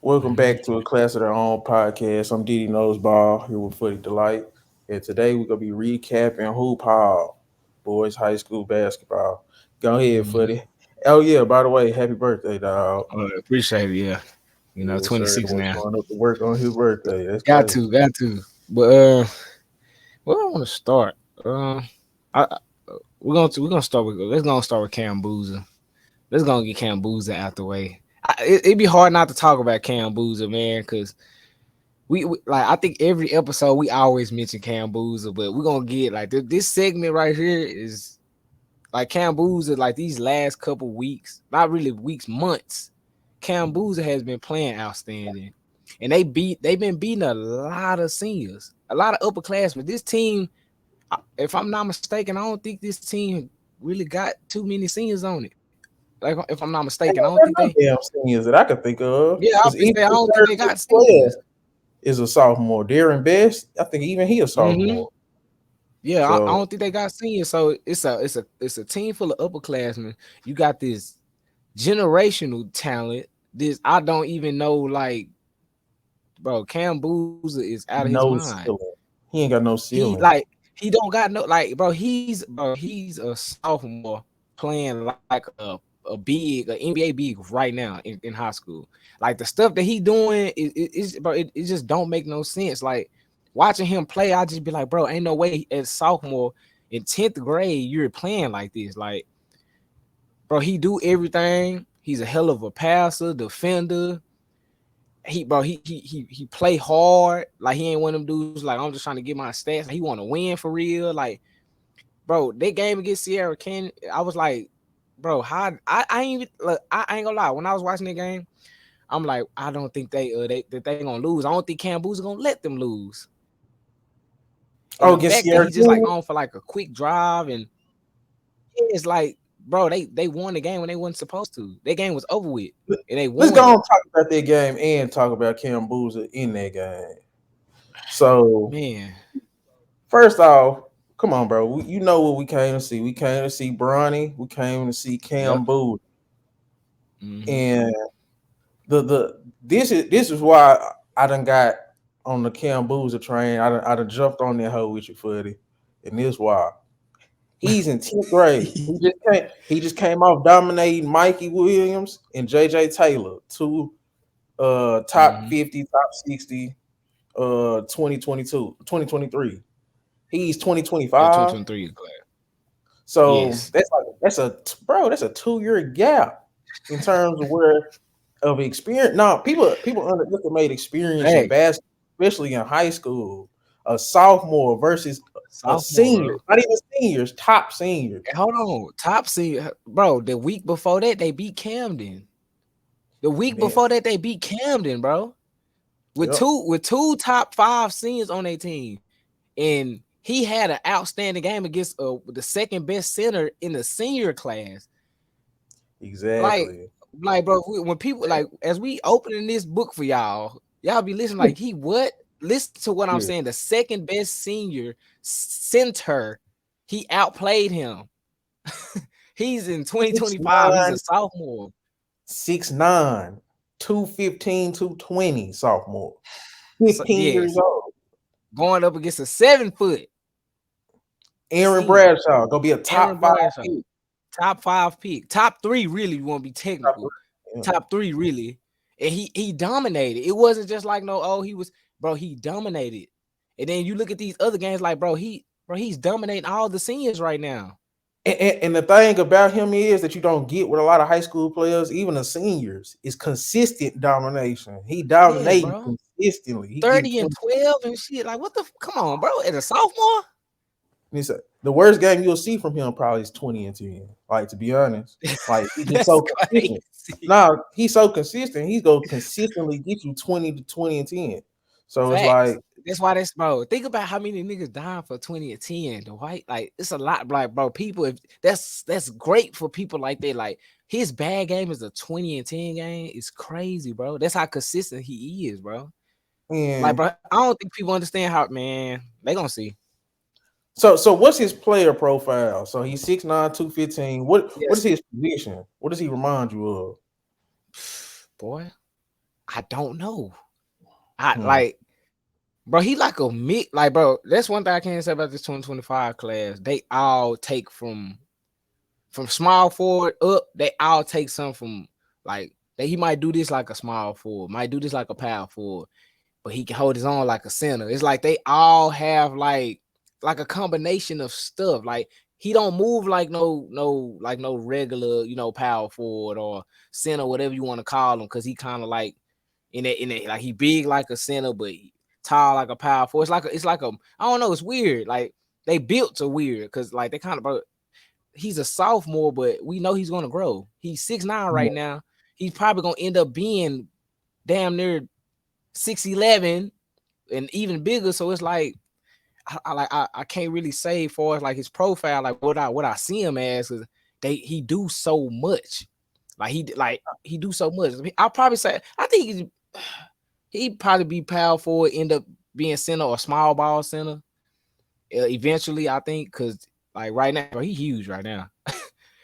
Welcome hmm back to a class of their own podcast. I'm Didi Noseball here with Footy Delight. And today we're gonna be recapping HoopHall, boys high school basketball. Go ahead, hmm Footy. Oh yeah, by the way, happy birthday, dog. appreciate it. Yeah, Yes, sir. 26 Boy now. showing up to work on his birthday. That's Got crazy. to, got to. But where I want to start? I we're gonna start with let's start with Cam Boozer. Let's gonna get Cam Boozer out the way. It'd be hard not to talk about Cam Boozer, man, because we like I think every episode we always mention Cam Boozer, but we're gonna get like this segment right here is like Cam Boozer, like these last couple weeks, not really weeks, months. Cam Boozer has been playing outstanding, and they've been beating a lot of seniors, a lot of upperclassmen. This team, if I'm not mistaken, I don't think this team really got too many seniors on it. Like if I'm not mistaken, I don't think There's they. no damn seniors that I could think of. Yeah, I Because was even say I the don't think third they best got player seniors. is a sophomore. Darren Best, I think even he a hmm sophomore. Yeah, I So don't think they got seniors. So it's a team full of upperclassmen. You got this generational talent. This I don't even know. Like, bro, Cam Boozer is out of his no mind. ceiling. He ain't got no He ceiling. like he don't got no like, bro. He's a sophomore playing like a NBA big right now in high school. Like the stuff that he doing is bro. It just don't make no sense. Like watching him play, I just be like, bro, ain't no way as sophomore in 10th grade you're playing like this. Like, bro, he do everything. He's a hell of a passer, defender. He play hard. Like he ain't one of them dudes. Like I'm just trying to get my stats. Like, he want to win for real. Like, bro, that game against Sierra Canyon, I was like, bro, how I ain't even look. I ain't gonna lie. When I was watching that game, I'm like, I don't think they gonna lose. I don't think Cam Boozer gonna let them lose. And Oh, the against fact that Sierra he just like King? on for like a quick drive and it's like, bro, they won the game when they wasn't supposed to. That game was over with and they Let's go won on it. and talk about that game and talk about Cam Boozer in that game. So, Man. first off, come on, bro. You know what we came to see. We came to see Bronny. We came to see Cam Yep. Boozer. hmm And the this is why I done got on the Cam Boozer train. I done jumped on that hoe with you, Fuddy. And this why. He's in 10th grade. He just came off dominating Mikey Williams and JJ Taylor, two top hmm 50, top 60, 2022, 2023. He's Yeah, 2025. 2023 class. So Yes. that's a 2-year gap in terms of where of experience. Now people underestimate experience in Hey, basketball, especially in high school. A sophomore versus a sophomore, senior, bro. not even seniors, top seniors. Hey, hold on. Top seed, bro. The week before that, they beat Camden. The week Man, before that, they beat Camden, bro. With yep, two top five seniors on their team. And he had an outstanding game against the second best center in the senior class. Like, exactly. bro, when people like as we opening this book for y'all be listening like he what? Listen to what I'm Yeah. saying. The second best senior center, he outplayed him. He's in Six 2025. He's a nine, sophomore. 6'9", 215, 220 sophomore. So 15 years yes, old. going up against a 7 foot Aaron senior, Bradshaw gonna be a Aaron top five Bradshaw. pick. Top five pick. Top three, really, you want to be Top technical. three. Yeah. Top three, really. And he dominated. It wasn't just like no, oh, he was, bro, he dominated. And then you look at these other games, like, he's dominating all the seniors right now. And the thing about him is that you don't get with a lot of high school players, even the seniors, is consistent domination. He Yes, dominating bro. consistently. He getting 30 and 20. 12 and shit. Like, what the come on, bro? As a sophomore? The worst game you'll see from him probably is 20 and 10. Like, to be honest, like he's just That's so crazy. consistent. Now he's so consistent. He's gonna consistently get you 20 and 10. So it's Facts. like, That's why that's bro. Think about how many niggas dying for 20 and 10. The white, like it's a lot, like bro. People, if that's great for people like that. Like his bad game is a 20 and 10 game. It's crazy, bro. That's how consistent he is, bro. Like, man. bro, I don't think people understand how man, they gonna see. So what's his player profile? So he's 6'9", 215. What is Yes, his position? What does he remind you of? boy. I don't know. I Hmm. like, bro. He like a mix. Like, bro, that's one thing I can't say about this 2025 class. They all take from small forward up. They all take some from like that. He might do this like a small forward, might do this like a power forward, but he can hold his own like a center. It's like they all have like a combination of stuff. Like he don't move like no regular power forward or center, whatever you want to call him, because he kind of like in it like he big like a center, but tall like a power forward. It's like a I don't know. It's weird. Like they built to weird because like they kind of he's a sophomore, but we know he's gonna grow. He's 6'9" Yeah. right now. He's probably gonna end up being damn near 6'11" and even bigger. So it's like I can't really say for like his profile, like what I see him as, because he do so much. He do so much. I'll probably say I think he'd probably be powerful, end up being center or small ball center. Eventually, I think, because like right now, bro, he huge right now.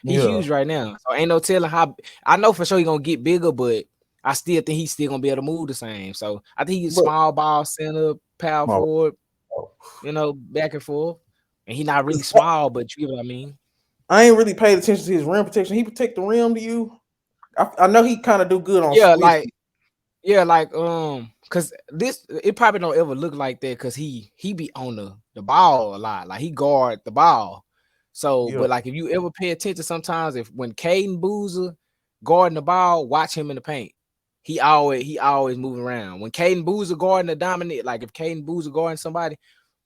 He Yeah. huge right now. So ain't no telling how. I know for sure he gonna get bigger, but I still think he's still gonna be able to move the same. So I think he's But small ball center, power my, forward, back and forth. And he not really 'cause small, but you get what I mean. I ain't really paid attention to his rim protection. He protect the rim to you. I know he kind of do good on Yeah, switch. cause this it probably don't ever look like that because he be on the ball a lot. Like he guard the ball. So, Yeah. but like if you ever pay attention, sometimes if when Caden Boozer guarding the ball, watch him in the paint. He always moving around. When Caden Boozer guarding the dominant, like if Caden Boozer guarding somebody,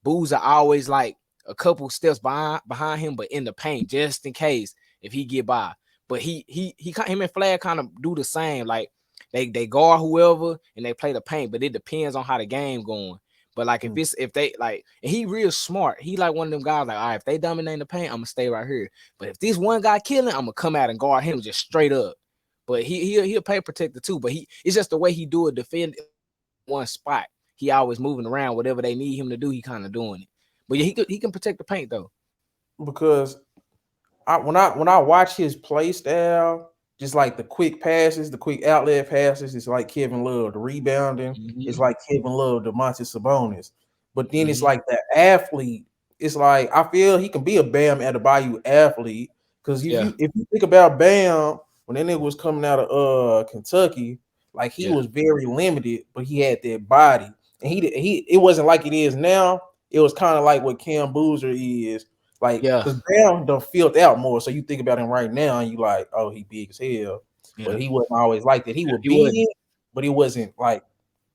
Boozer always like a couple steps behind him, but in the paint just in case if he get by. But him and Flag kind of do the same. Like they guard whoever and they play the paint, but it depends on how the game going. But like Mm. if they like, and he real smart. He like one of them guys like, all right, if they dominate the paint, I'm gonna stay right here. But if this one guy killing, I'm gonna come out and guard him just straight up. But he'll pay protector too. But it's just the way he do it, defend one spot. He always moving around. Whatever they need him to do, he kind of doing it. But yeah, he can protect the paint though. Because when I watch his play style, just like the quick passes, the quick outlet passes, it's like Kevin Love. The rebounding, it's Mm-hmm. like Kevin Love, Demontis Sabonis. But then it's Mm-hmm. like the athlete. It's like I feel he can be a Bam Adebayo athlete because Yeah, if you think about Bam when that nigga was coming out of Kentucky, like he yeah, was very limited, but he had that body, and he it wasn't like it is now. It was kind of like what Cam Boozer is like, yeah, because Bam done filled out more. So you think about him right now and you like, oh, he big as hell. yeah. But he wasn't always like that. He was He big, wasn't but he wasn't like,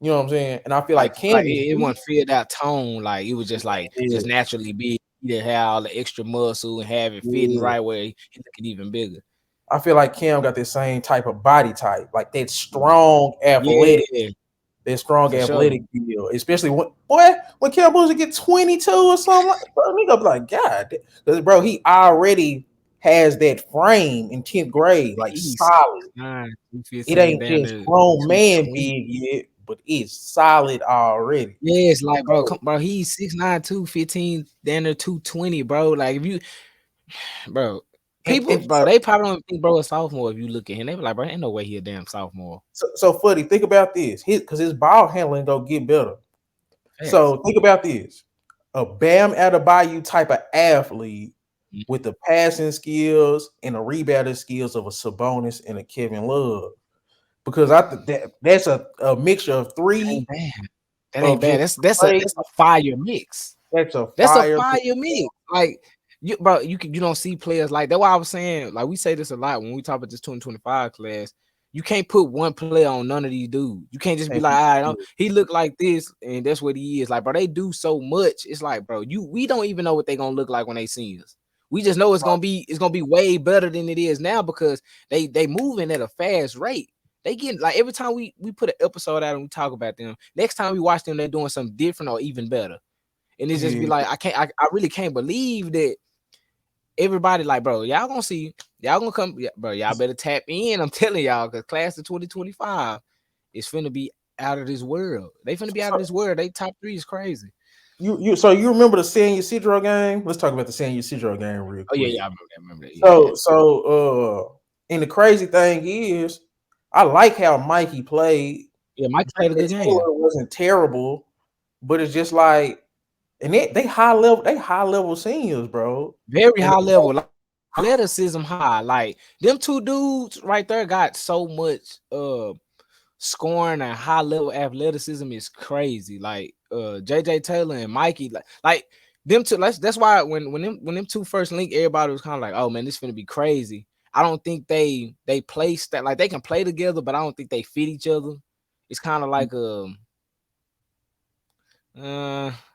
you know what I'm saying? And I feel like like Cam is it big. wasn't filled out tone. Like it was just like Yeah, just naturally big. He didn't have all the extra muscle and have it fitting yeah. right where he look even bigger. I feel like Cam got the same type of body type, like that strong athletic, Yeah, that strong for sure. athletic deal. Especially when Cam Boozer get 22 or something like, bro, nigga be like, God, because bro, he already has that frame in 10th grade, like He's solid. 6'9", It 215 ain't down just to grown man 220. big yet, but it's solid already. Yeah, it's like, bro, So, bro, he's 6'9", 215 down to 220, bro. Like if you, bro, people, and bro, they probably don't think bro a sophomore if you look at him. They be like, bro, ain't no way he a damn sophomore. so Fuddy, think about this. His ball handling gonna get better. Facts. So think about this. A Bam Adebayo type of athlete Mhm. with the passing skills and the rebounding skills of a Sabonis and a Kevin Love. Because I think that's a mixture of That ain't three bad. That ain't of bad. just That's a great. that's a fire mix. That's a That's a fire. fire mix. Like you, bro, you don't see players like that. Why I was saying, like we say this a lot when we talk about this 2025 class. You can't put one player on none of these dudes. You can't just be like, all right, he look like this, and that's what he is. Like, bro, they do so much. It's like, bro, we don't even know what they're gonna look like when they see us. We just know it's gonna be way better than it is now because they moving at a fast rate. They get like every time we put an episode out and we talk about them, next time we watch them, they're doing something different or even better. And it just be Yeah, like, I really can't believe that everybody like, bro, y'all gonna come, bro, y'all better tap in. I'm telling y'all, because class of 2025 is finna be out of this world. They finna be out of so this world. They top three is crazy. you remember the San Ysidro game? Let's talk about the San Ysidro game real Oh yeah, quick. yeah, I remember that. Remember that. Yeah, yeah. So and the crazy thing is, I like how Mikey played. Yeah, Mikey played a JJ good game. Taylor wasn't terrible, but it's just like, and they high level seniors, bro. Very And high level, like athleticism high. Like them two dudes right there got so much scoring and high level athleticism is crazy. Like JJ Taylor and Mikey, like them two. That's why when them two first linked, everybody was kind of like, oh man, this finna be crazy. I don't think they place that, like they can play together, but I don't think they fit each other. It's kind of like I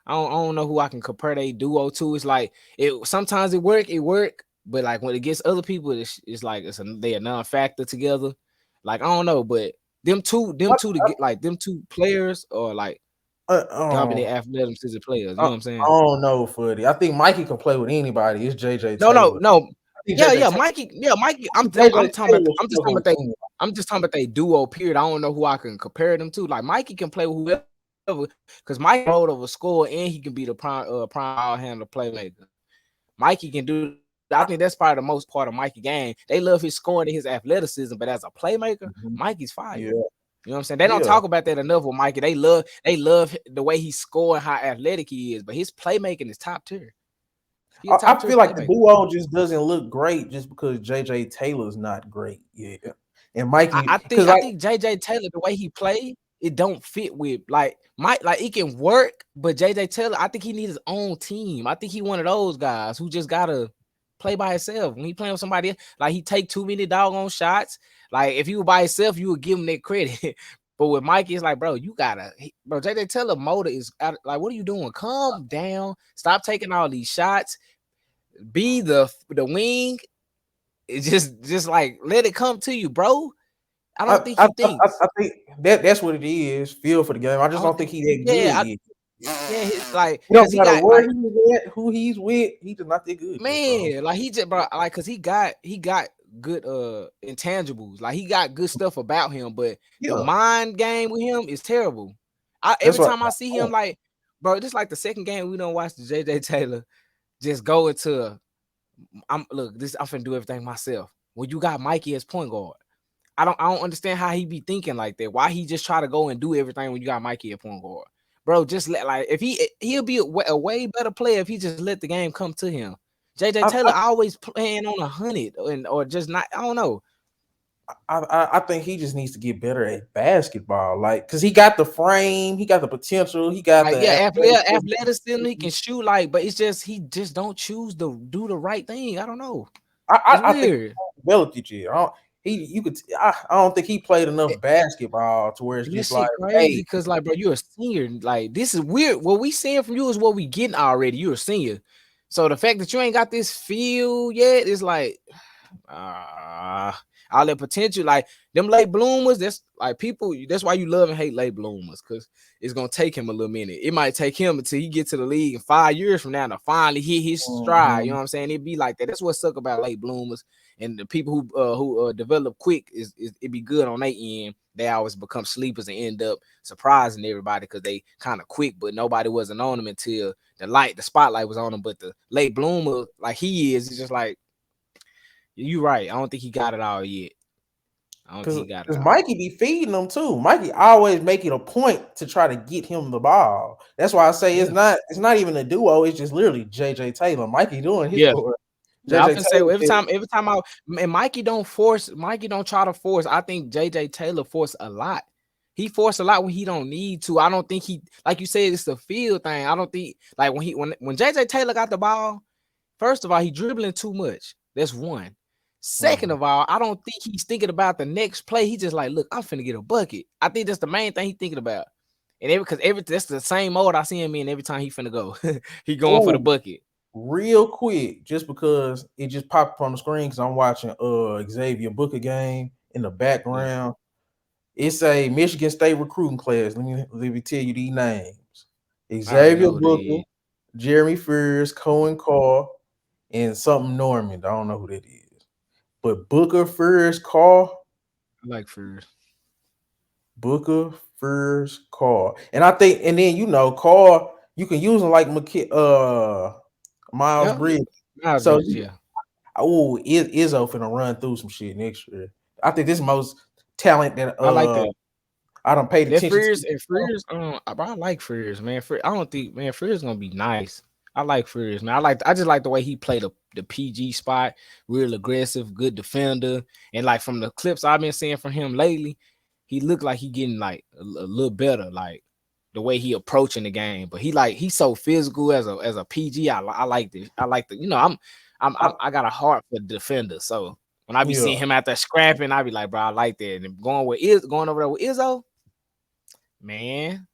don't know who I can compare they duo to. It's like it sometimes it work, but like when it gets other people, it's like they a non-factor together. Like I don't know, but them two to get like them two players or like uh, uh, dominant athleticism players. You I, know what I'm I saying? don't know, Footy. I think Mikey can play with anybody. It's JJ No, no, Taylor. no. I think Yeah, JJ yeah, Taylor. Mikey. Yeah, Mikey. I think JJ I'm talking about. Taylor I'm just struggle talking with about they. anybody. I'm just talking about they duo. Period. I don't know who I can compare them to. Like Mikey can play with whoever, because Mike rolled over score and he can be the prime ball handler playmaker. Mikey can do. I think that's probably the most part of Mikey game. They love his scoring and his athleticism, but as a playmaker, Mhm. Mikey's fire. Yeah, You know what I'm saying? They don't yeah. talk about that enough with Mikey. They love the way he scored, how athletic he is, but his playmaking is top tier. He a top I tier feel like the playmaker. duo just doesn't look great just because JJ Taylor's not great. Yeah, and Mikey, I because think I like think JJ Taylor, the way he play, it don't fit with like Mike. Like it can work, but JJ Taylor, I think he needs his own team. I think he one of those guys who just gotta play by himself. When he playing with somebody else, like he take too many doggone shots. Like if you were by yourself, you would give him that credit. But with Mikey, it's like, bro, you gotta, bro. JJ Taylor motor is out, like, what are you doing? Calm down. Stop taking all these shots. Be the wing. It's just like let it come to you, bro. I I don't think I, he I, I thinks. I think that's what it is. Feel for the game. I I just don't don't think. think he that good Yeah, yet. yeah. Like, It don't cause he matter got where like, he's at, who he's with. He just not that good yet, bro. man, like he just bro, like, cause he got good intangibles. Like he got good stuff about him, but the Yeah, mind game with him is terrible. I that's every what. time I see him, like, bro, this like the second game we don't watch the JJ Taylor just go into. I'm finna do everything myself. When you got Mikey as point guard. I don't understand how he be thinking like that. Why he just try to go and do everything when you got Mikey at point guard, bro? Just let like if he'll be a way better player if he just let the game come to him. JJ I, Taylor always playing on 100 and or just not. I don't know. I think he just needs to get better at basketball, like because he got the frame, he got the potential, he got Like the yeah, athleticism. athleticism he can shoot like, but it's just he just don't choose to do the right thing. I don't know. It's I think weird. he developed it yet. I don't think he played enough basketball to where it's And that just like, shit crazy hey, because, like, bro, you're a senior. Like, this is weird. What we seeing from you is what we getting already. You're a senior. So the fact that you ain't got this feel yet is like, all that potential, like them late bloomers. That's like people. That's why you love and hate late bloomers because it's gonna take him a little minute. It might take him until he get to the league in 5 years from now to finally hit his stride. You know mhm. what I'm saying? It'd be like that. That's what suck about late bloomers and the people who develop quick is it be good on their end. They always become sleepers and end up surprising everybody because they kind of quick, but nobody wasn't on them until the spotlight was on them. But the late bloomer, like he is, it's just like you right. I don't think he got it all yet. I don't think Cause, he got it cause all. Mikey be feeding them too. Mikey always make it a point to try to get him the ball. That's why I say Yeah. it's not even a duo. It's just literally JJ Taylor. Mikey doing his Yeah. part. Yeah, I JJ can say Taylor every time and Mikey don't try to force. I think JJ Taylor force a lot. He forced a lot when he don't need to. I don't think he, like you said, it's the field thing. I don't think like when JJ Taylor got the ball, first of all, he dribbling too much. That's one. Second Mhm. of all, I don't think he's thinking about the next play. He just like, look, I'm finna get a bucket. I think that's the main thing he's thinking about. And every that's the same mode I see him in every time he finna go. He going for the Oh, bucket. real quick, just because it just popped up on the screen because I'm watching Xavier Booker game in the Yeah, background. It's a Michigan State recruiting class. Let me tell you these names: I already Xavier know who they Booker, is. Jeremy Fears, Cohen Carr, and something Norman. I don't know who that is. But Booker, Fears, Carr, I like first. Booker, Fears, Carr, and I think, and then Carr, you can use him like Miles Yeah, Bridges. Miles So Bridges, yeah. Izzo finna run through some shit next year. I think this most talent that I like that. I don't paid That attention to. Frears and Frears, I like Frears, man. I don't think, man, Frears gonna be nice. I like Frears, man. I just like the way he played the PG spot, real aggressive, good defender, and like from the clips I've been seeing from him lately, he looked like he getting like a little better, like the way he approaching the game. But he's so physical as a PG. I like this. I like the I got a heart for defenders. So when I be Yeah, seeing him out there scrapping, I be like, bro, I like that. And going over there with Izzo. Man,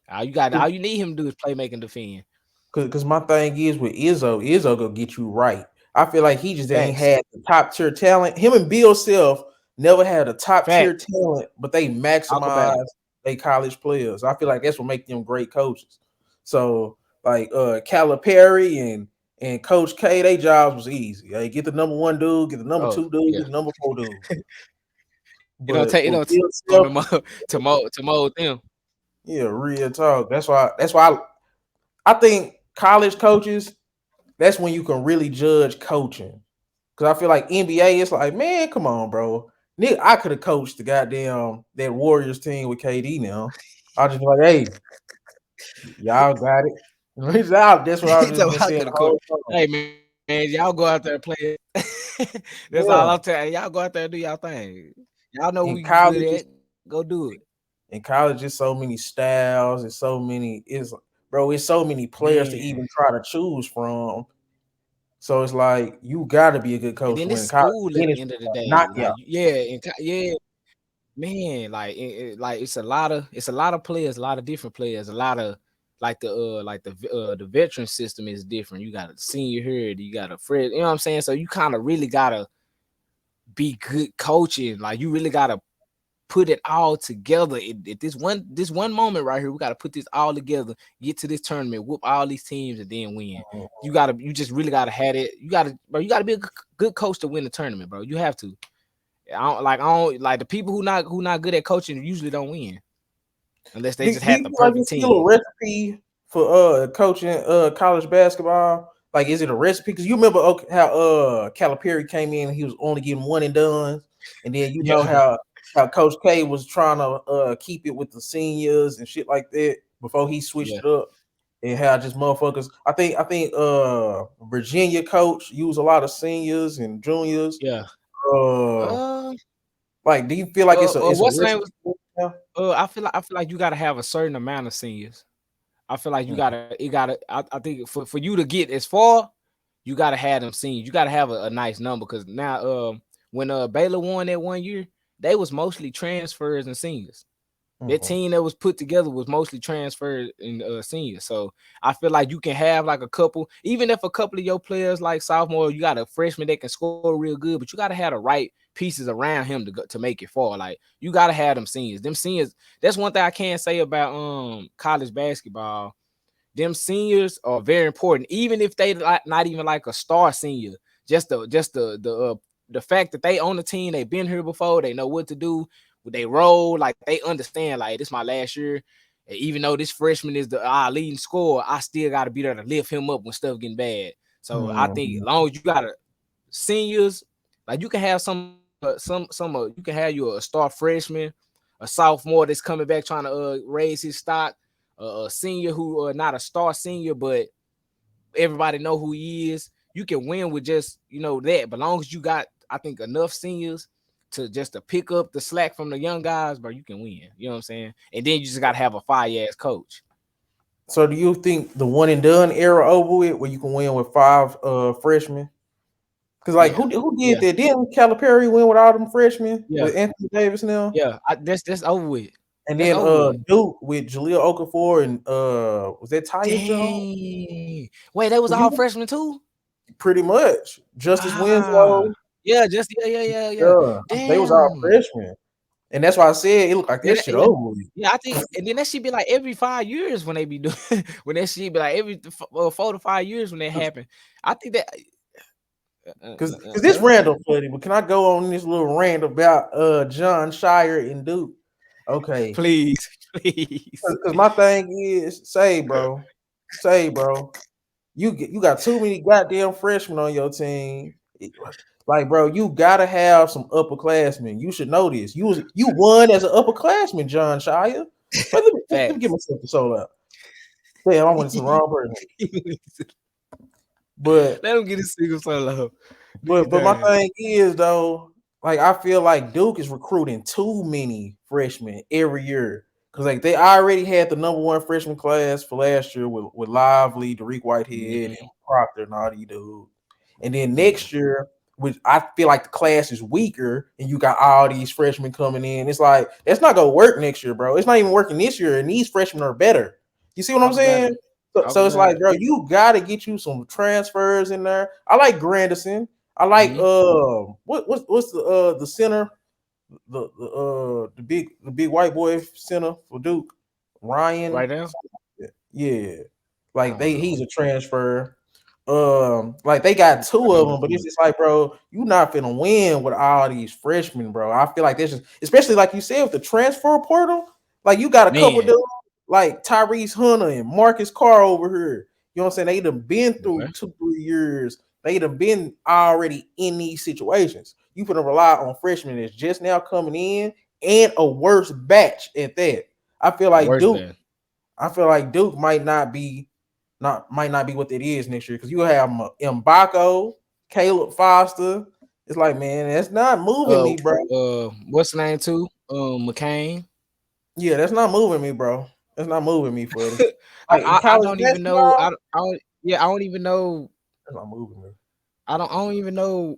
all you need him to do is play, make, and defend. cause my thing is with Izzo gonna get you right. I feel like he just ain't Facts, had the top tier talent. Him and Bill Self never had a top tier fact. talent, but they Talk about it. maximize they college players. I feel like that's what make them great coaches. So like Calipari and Coach K, their jobs was easy. Hey, get the number one dude, get the number Oh two dude, yeah, get the number four dude. it But with don't take Bill long Self, to mold them. yeah, real talk. That's why I think college coaches, that's when you can really judge coaching. Because I feel like NBA, it's like, man, come on, bro. Nick, I could have coached the goddamn that Warriors team with KD now. I just be like, hey, y'all got it. That's what I've just So been I saying could the have cooked. whole time. Hey man, y'all go out there and play. That's all Yeah. I'm telling y'all. Go out there and do y'all thing. Y'all know In we good college, at. Go do it, in college, it's so many styles, it's so many, it's so many players to man. even try to choose from. So it's like you gotta be a good And coach to then win it's in college. school at Then the it's end of the day. knockout. Like yeah, yeah. Man, like like it's a lot of players, a lot of different players, a lot of the veteran system is different. You got a senior here, you got a friend, you know what I'm saying? So you kind of really gotta be good coaching. Like you really gotta put it all together. At this one moment right here, we gotta put this all together, get to this tournament, whoop all these teams, and then win. You just really gotta have it. You gotta be a good coach to win the tournament, bro. You have to. I don't like the people who not good at coaching usually don't win unless they just Do had you the feel like perfect it's still a team. recipe for coaching college basketball? Like, is it a recipe? Because you remember how Calipari came in and he was only getting one and done, and then you know Yeah, how Coach K was trying to keep it with the seniors and shit like that before he switched yeah, it up, and how just motherfuckers. I think Virginia coach used a lot of seniors and juniors. yeah. Uh, Uh, like, do you feel like it's a what's the name? recipe now? I feel like you gotta have a certain amount of seniors. I feel like you Mhm, gotta it gotta. I think for you to get as far, you gotta have them seniors. You gotta have a nice number because now when Baylor won that 1 year, they was mostly transfers and seniors. That mhm, team that was put together was mostly transferred in seniors. So I feel like you can have like a couple, even if a couple of your players like sophomore, you got a freshman that can score real good, but you got to have the right pieces around him to make it far. Like you got to have them seniors. Them seniors. That's one thing I can say about college basketball. Them seniors are very important, even if they not even like a star senior. Just the fact that they own the team, they've been here before, they know what to do, they roll, like they understand, like this is my last year. And even though this freshman is the leading scorer, I still got to be there to lift him up when stuff getting bad. So I think as mhm. long as you got seniors, like you can have you can have you a star freshman, a sophomore that's coming back trying to raise his stock, a senior who not a star senior, but everybody know who he is. You can win with just that. But long as you got, I think, enough seniors to pick up the slack from the young guys, bro, you can win. You know what I'm saying? And then you just gotta have a fire ass coach. So do you think the one and done era over with, where you can win with five freshmen? Because like Yeah, who did yeah, that? Didn't Calipari win with all them freshmen yeah, with Anthony Davis now? yeah. That's over with. And That's then over with. Duke with Jaleel Okafor and was that Tyus Jones? Dang. Wait, that was Was all you freshmen too? pretty much Justice Wow. Winslow? Yeah, just yeah. Yeah, they was all Damn. freshmen. And that's why I said it looked like that shit Yeah, over with. yeah, I think, and then that should be like every 5 years when they be doing when that should be like every 4 to 5 years when that happen. I think that Cause this random funny, but can I go on this little rant about John Shire and Duke? Okay. please, please. Cause my thing is, say, bro, you got too many goddamn freshmen on your team. Like, bro, you gotta have some upperclassmen. You should know this. You won as an upperclassman, John Shire. But let me get Facts. myself the soul out. Damn, I went to the wrong person. But Let him get his single solo. Do your but my thing. thing is though, like I feel like Duke is recruiting too many freshmen every year. Cause like they already had the number one freshman class for last year with Lively, Derek Whitehead, and Mhm. Proctor and all these dudes. And then Yeah. next year, which I feel like the class is weaker, and you got all these freshmen coming in. It's like that's not gonna work next year, bro. It's not even working this year, and these freshmen are better. You see what I'm Talk about saying? it. So, Talk so it's about like, it. bro, you gotta get you some transfers in there. I like Granderson. I like Mhm. what's the center, the big white boy center for Duke, Ryan. Right now? Yeah, I like don't he's know. a transfer. Like they got two I of know them, but it's too. just like, bro, you not finna win with all these freshmen, bro. I feel like this is, especially like you said with the transfer portal, like you got a couple Man, dudes like Tyrese Hunter and Marcus Carr over here. You know what I'm saying? They done been boy. through 2 3 years. They done been already in these situations. You finna rely on freshmen that's just now coming in and a worse batch at that. I feel like Worst Duke bad. I feel like Duke might not be what it is next year because you have Mbako, Caleb Foster. It's like, man, that's not moving Uh, me, bro. what's the name too? McCain. Yeah, that's not moving me, bro. That's not moving me, for it. I, Like in I college don't even know. basketball, I don't. Yeah, I don't even know. that's not moving me. I don't even know.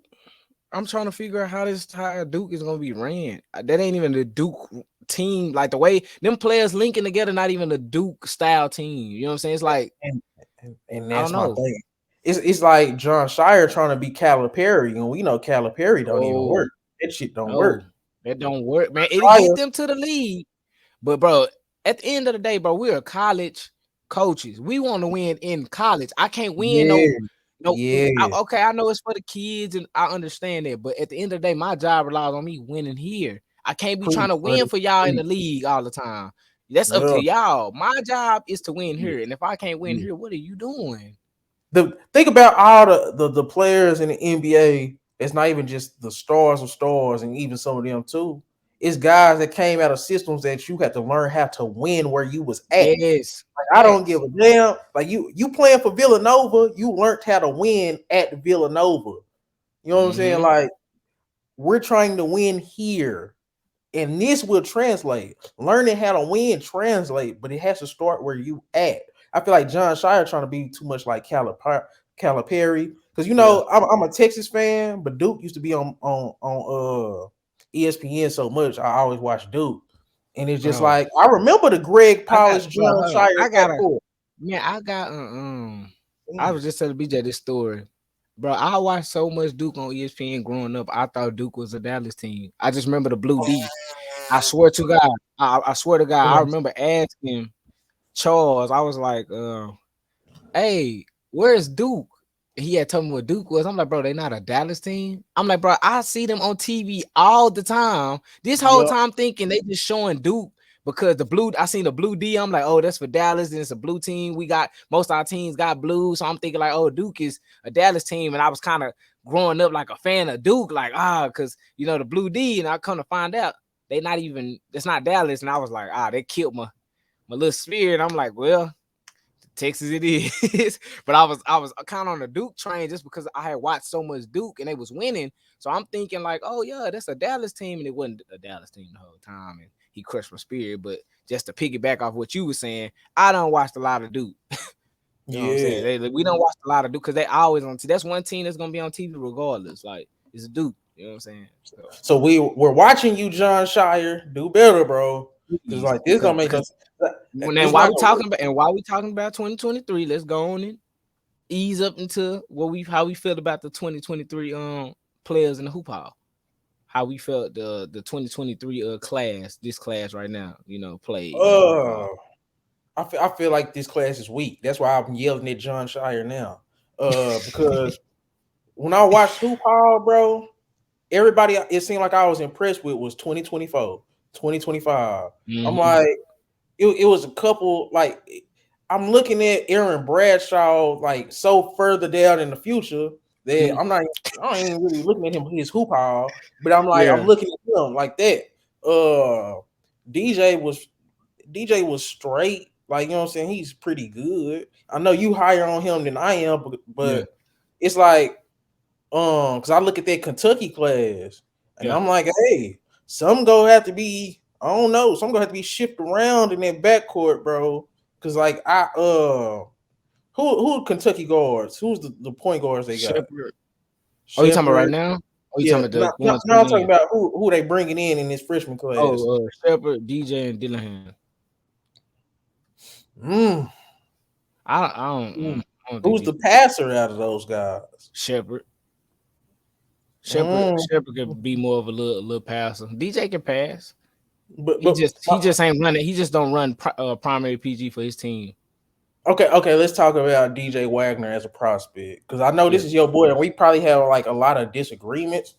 I'm trying to figure out how Duke is gonna be ran. That ain't even the Duke team. Like the way them players linking together, not even the Duke style team. You know what I'm saying? It's like And I don't that's my know. thing. It's like John Shire trying to be Calipari, and we know Calipari don't even Oh work. That shit don't no, work. that don't work, man. It'll get Shire, them to the league, but bro, at the end of the day, bro, we're college coaches. We want to win in college. I can't win yeah, no. yeah, Okay, I know it's for the kids, and I understand that. But at the end of the day, my job relies on me winning here. I can't be trying preach, to buddy, win for y'all in preach. the league all the time. That's up to Yeah, y'all. My job is to win yeah, here, and if I can't win yeah. here, what are you doing? The think about all the players in the NBA. It's not even just the stars of stars, and even some of them too. It's guys that came out of systems that you had to learn how to win where you was at. Yes, Like I don't give facts. a damn. Like you playing for Villanova, you learned how to win at Villanova. You know what I'm saying? Mm-hmm. Like we're trying to win here. And this will translate. Learning how to win translate, but it has to start where you at. I feel like John Shire trying to be too much like Calipari, because Yeah. I'm a Texas fan, but Duke used to be on ESPN so much. I always watch Duke, and it's just Oh, like I remember the Greg I got, Polish bro. John Hold on. Shire I got backcourt. man. I got, I Mm. was just telling BJ this story, bro. I watched so much Duke on ESPN growing up. I thought Duke was a Dallas team. I just remember the Blue D. I swear to God, I swear to God, I remember asking Charles. I was like, "Hey, where's Duke?" He had told me what Duke was. I'm like, bro, they not a Dallas team. I'm like, bro, I see them on TV all the time. This whole Yep. time thinking they just showing Duke because the blue, I seen the blue D. I'm like, oh, that's for Dallas. And it's a blue team. We got most of our teams got blue. So I'm thinking like, oh, Duke is a Dallas team. And I was kind of growing up like a fan of Duke, like, because you know, the blue D. And I come to find out they not even, it's not Dallas. And I was like, they killed my little spirit. I'm like, well, Texas it is. But I was kind of on the Duke train just because I had watched so much Duke and they was winning. So I'm thinking like, oh yeah, that's a Dallas team, and it wasn't a Dallas team the whole time. And he crushed my spirit. But just to piggyback off what you were saying, I don't watch a lot of Duke. You know what I'm Yeah. saying? We don't watch a lot of Duke because they always on. That's one team that's gonna be on TV regardless. Like it's a Duke. You know what I'm saying? So So we're watching you, John Shire, do better, bro. Because please, like this don't make no because sense. then It's why not we gonna work. talking about and why we talking about 2023? Let's go on and ease up into what we how we feel about the 2023 players in the hoop hall. How we felt the 2023 class, this class right now, played in the hoop Uh, hall. I feel like this class is weak. That's why I'm yelling at John Shire now. Because when I watched Hoop Hall, bro, everybody it seemed like I was impressed with was 2024, 2025. I'm Mm-hmm. like, it was a couple like I'm looking at Aaron Bradshaw like so further down in the future. that I ain't really looking at him his hoop hall, but I'm like I'm Yeah, looking at him like that. Uh, DJ was DJ was straight. Like, you know what I'm saying? He's pretty good. I know you higher on him than I am, yeah, but it's like, because I look at that Kentucky class and yeah. I'm like, hey, some go have to be, I don't know, some gonna have to be shifted around in that backcourt, bro. Cause like who Kentucky guards? Who's the point guards they got? Shepherd. Oh, you talking about right Shepard. now? Oh, you Yeah, talking about no, the no, ones no, I'm coming talking in? about who they bringing in this freshman class. Oh, Shepherd, DJ, and Dillahan. Mm, I mm. don't think Who's DJ. the passer out of those guys? Shepherd. Mm. Shepherd could be more of a little passer. DJ can pass. But He but just he just ain't running. He just don't run primary PG for his team. okay, let's talk about DJ Wagner as a prospect because I know Yeah, this is your boy, and we probably have like a lot of disagreements.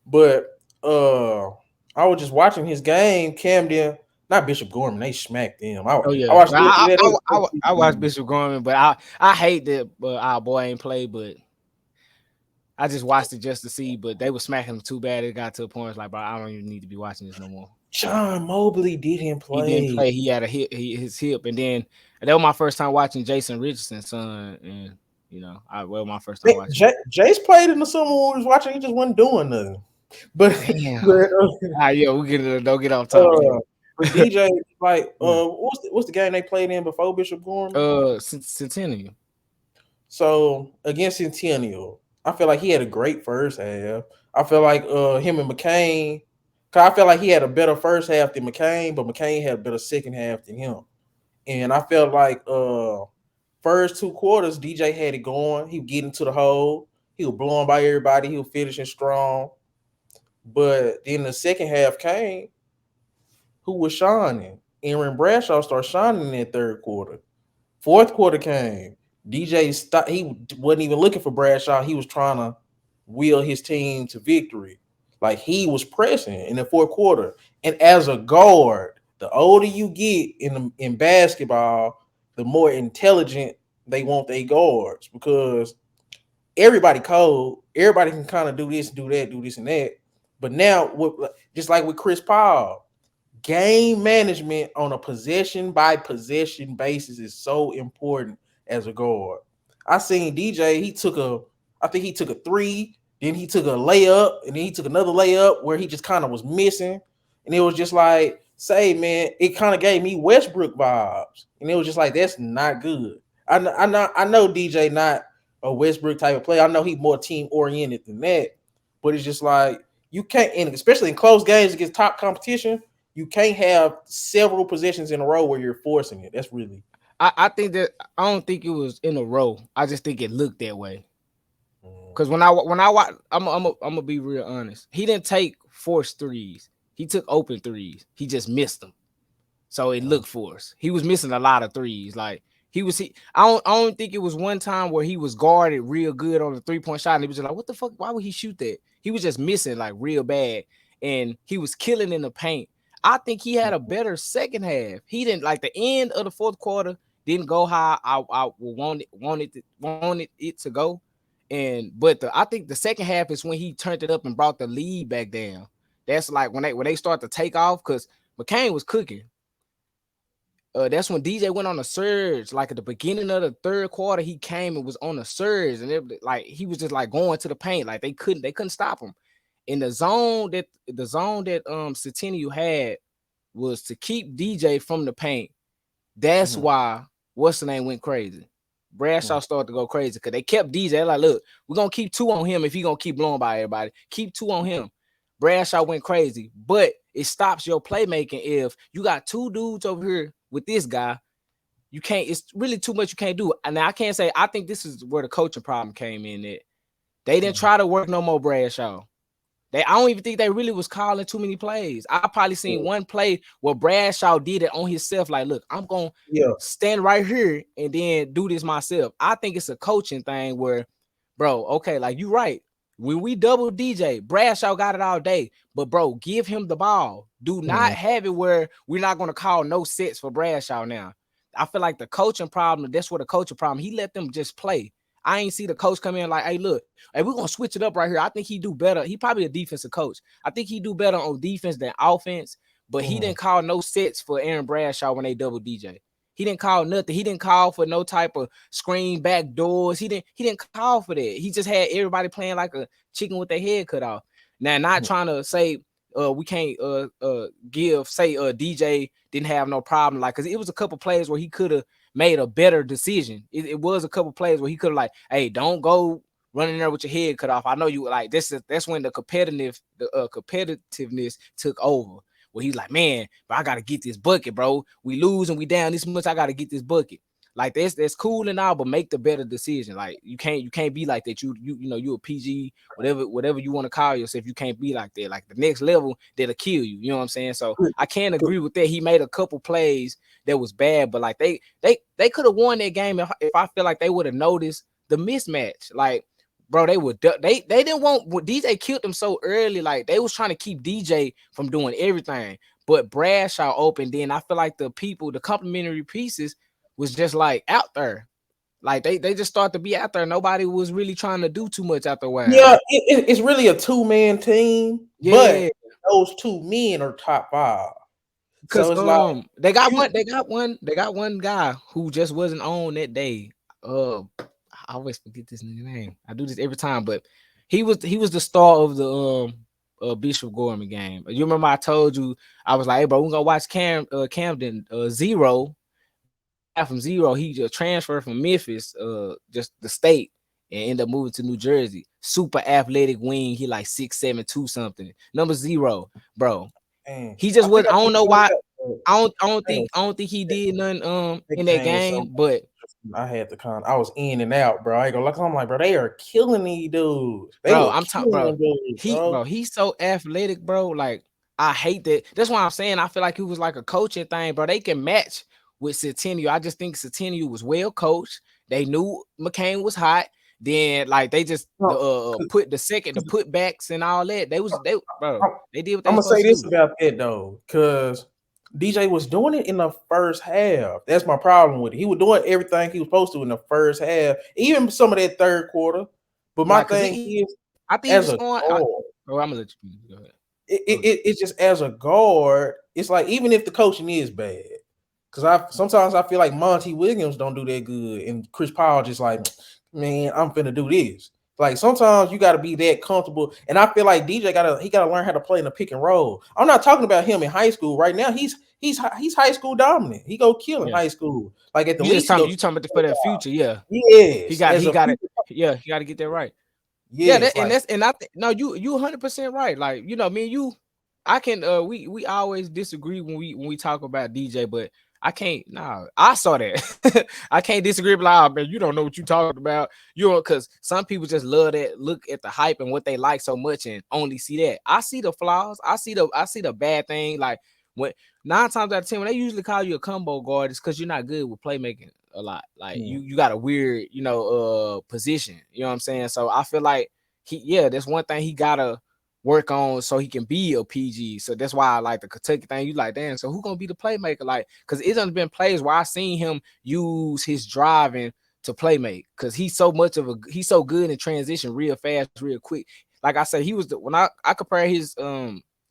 But I was just watching his game. Camden, not Bishop Gorman, they smacked him. oh I yeah. watched But I watched it. Bishop Gorman, but I hate that our boy ain't played. But I just watched it just to see. But they were smacking him too bad. It got to a point it's like, bro, I don't even need to be watching this no more. John Mobley didn't He didn't play. play. He had a hit, his hip, and then that was my first time watching Jason Richardson's son. And my first time watching it. Jace played in the summer when we was watching. He just wasn't doing nothing. But Damn. but Yeah, we get don't get off topic. uh, but DJ, like Yeah. what's the game they played in before Bishop Gorman? Centennial. So against Centennial, I feel like he had a great first half. I feel like him and McCain, cause I feel like he had a better first half than McCain, but McCain had a better second half than him. And I felt like first two quarters, DJ had it going. He would get into the hole. He was blowing by everybody. He was finishing strong. But then the second half came, who was shining? Aaron Bradshaw started shining in that third quarter. Fourth quarter came. DJ stopped. He wasn't even looking for Bradshaw. He was trying to wheel his team to victory. Like he was pressing in the fourth quarter. And as a guard, the older you get in basketball, the more intelligent they want their guards because everybody cold. Everybody can kind of do this, do that, do this and that. But now, just like with Chris Paul, game management on a possession by possession basis is so important as a guard. I seen DJ, I think he took a three, then he took a layup, and then he took another layup where he just kind of was missing. And it was just like, say, man, it kind of gave me Westbrook vibes. And it was just like, that's not good. I know DJ not a Westbrook type of player. I know he's more team oriented than that. But it's just like, you can't, and especially in close games against top competition, you can't have several possessions in a row where you're forcing it. That's really I think that I don't think it was in a row. I just think it looked that way. Because when I watch, I'm gonna be real honest. He didn't take forced threes. He took open threes. He just missed them. So it looked forced. He was missing a lot of threes. Like I don't think it was one time where he was guarded real good on the 3-point shot. And he was just like, what the fuck? Why would he shoot that? He was just missing like real bad. And he was killing in the paint. I think he had a better second half. He didn't like the end of the fourth quarter didn't go how I wanted it to go. But I think the second half is when he turned it up and brought the lead back down. That's like when they start to take off because McCain was cooking. That's when DJ went on a surge. Like at the beginning of the third quarter, he came and was on a surge, and like he was just like going to the paint. Like they couldn't stop him. In the zone that Centennial had was to keep DJ from the paint. That's why what's the name went crazy. Bradshaw started to go crazy because they kept DJ like, look, we're gonna keep two on him if he gonna keep blowing by everybody. Keep two on him. Bradshaw went crazy, but it stops your playmaking if you got two dudes over here with this guy. You can't. It's really too much you can't do. And I can't say. I think this is where the coaching problem came in. That they didn't try to work no more Bradshaw. I don't even think they really was calling too many plays. I probably seen one play where Bradshaw did it on himself. Like, look, I'm gonna stand right here and then do this myself. I think it's a coaching thing where, bro, okay, like you right. When we double DJ, Bradshaw got it all day. But bro, give him the ball. Do not have it where we're not gonna call no sets for Bradshaw now. I feel like the coaching problem, that's what the coaching problem. He let them just play. I ain't see the coach come in like, hey, look, hey, we're gonna switch it up right here. I think he do better. He probably a defensive coach. I think he do better on defense than offense. But he didn't call no sets for Aaron Bradshaw when they double DJ. He didn't call nothing. He didn't call for no type of screen back doors. He didn't call for that. He just had everybody playing like a chicken with their head cut off. Now, not trying to say we can't DJ didn't have no problem, like, because it was a couple plays where he could have made a better decision. It was a couple plays where he could have like, hey, don't go running there with your head cut off. I know you like this. That's when the competitiveness took over. Where he's like, man, but I gotta get this bucket, bro. We lose and we down this much. I gotta get this bucket. Like that's cool and all, but make the better decision. Like you can't be like that. You a PG, whatever you want to call yourself. You can't be like that. Like the next level, that'll kill you. You know what I'm saying? So I can't agree with that. He made a couple plays that was bad, but like they could have won that game if I feel like they would have noticed the mismatch. Like, bro, they didn't want DJ killed them so early. Like they was trying to keep DJ from doing everything, but Bradshaw opened. Then I feel like the complimentary pieces was just like out there. Like they just started to be out there. Nobody was really trying to do too much after a while. Yeah, it's really a 2-man team, but those 2 men are top 5. Because so they got one guy who just wasn't on that day. I always forget this name. I do this every time, but he was the star of the Bishop Gorman game. You remember I told you I was like, hey bro, we're gonna watch Camden Zero. From Zero, he just transferred from Memphis, just the state, and ended up moving to New Jersey. Super athletic wing. He like 6'7", 2 something. Number 0, bro. He just was. I don't know why. I don't think he did nothing in that game, but I had the I was in and out, bro. I ain't gonna look. I'm like, bro, they are killing these dudes. I'm talking, bro. He's so athletic, bro. Like I hate that. That's why I'm saying I feel like it was like a coaching thing, bro. They can match with Centennial. I just think Centennial was well coached. They knew McCain was hot. Then like they just put the putbacks and all that. They did what they I'm gonna say this about that though, because DJ was doing it in the first half. That's my problem with it. He was doing everything he was supposed to in the first half, even some of that third quarter. But my thing is, I think as a guard, I'm gonna let you go ahead. It's just as a guard, it's like even if the coaching is bad, because sometimes I feel like Monty Williams don't do that good, and Chris Paul just like, man, I'm finna do this. Like sometimes you gotta be that comfortable, and I feel like DJ gotta learn how to play in a pick and roll. I'm not talking about him in high school right now. He's high school dominant. He go kill in high school. Like at the least you talking about for that future, yeah. Yes, he got it. Yeah, he got to get that right. Yes, and I think no, you 100% right. Like me and you, I can we always disagree when we talk about DJ, but I can't. I saw that. I can't disagree. Like, man, you don't know what you talking about. Because some people just love that. Look at the hype and what they like so much, and only see that. I see the flaws. I see the bad thing. Like when 9 times out of 10, when they usually call you a combo guard, it's because you're not good with playmaking a lot. Like you got a weird, position. You know what I'm saying? So I feel like that's one thing he gotta work on so he can be a PG. So that's why I like the Kentucky thing. You like, damn, so who gonna be the playmaker? Like, because it's done been plays where I seen him use his driving to playmake, because he's so good in transition real fast, real quick. Like I said, he was when I compare his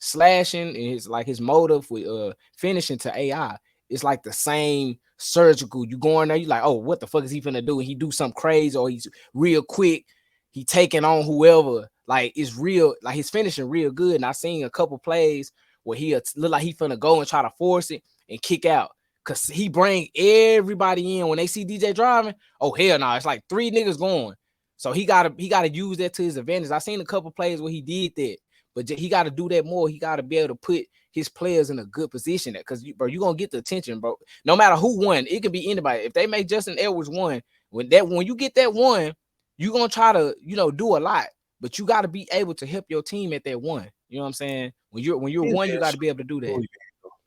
slashing and his motive with finishing to AI, it's like the same surgical. You go in there, you like, oh, what the fuck is he finna do? And he do something crazy, or he's real quick, he taking on whoever. Like it's real, like his finishing real good. And I seen a couple plays where he look like he finna go and try to force it and kick out, cause he bring everybody in when they see DJ driving. Oh hell no, it's like 3 niggas going. So he gotta use that to his advantage. I seen a couple plays where he did that, but he got to do that more. He got to be able to put his players in a good position, because you gonna get the attention, bro. No matter who won, it could be anybody. If they make Justin Edwards one, when you get that one, you gonna try to do a lot. But you got to be able to help your team at that one. You know what I'm saying? When you're one, you got to be able to do that.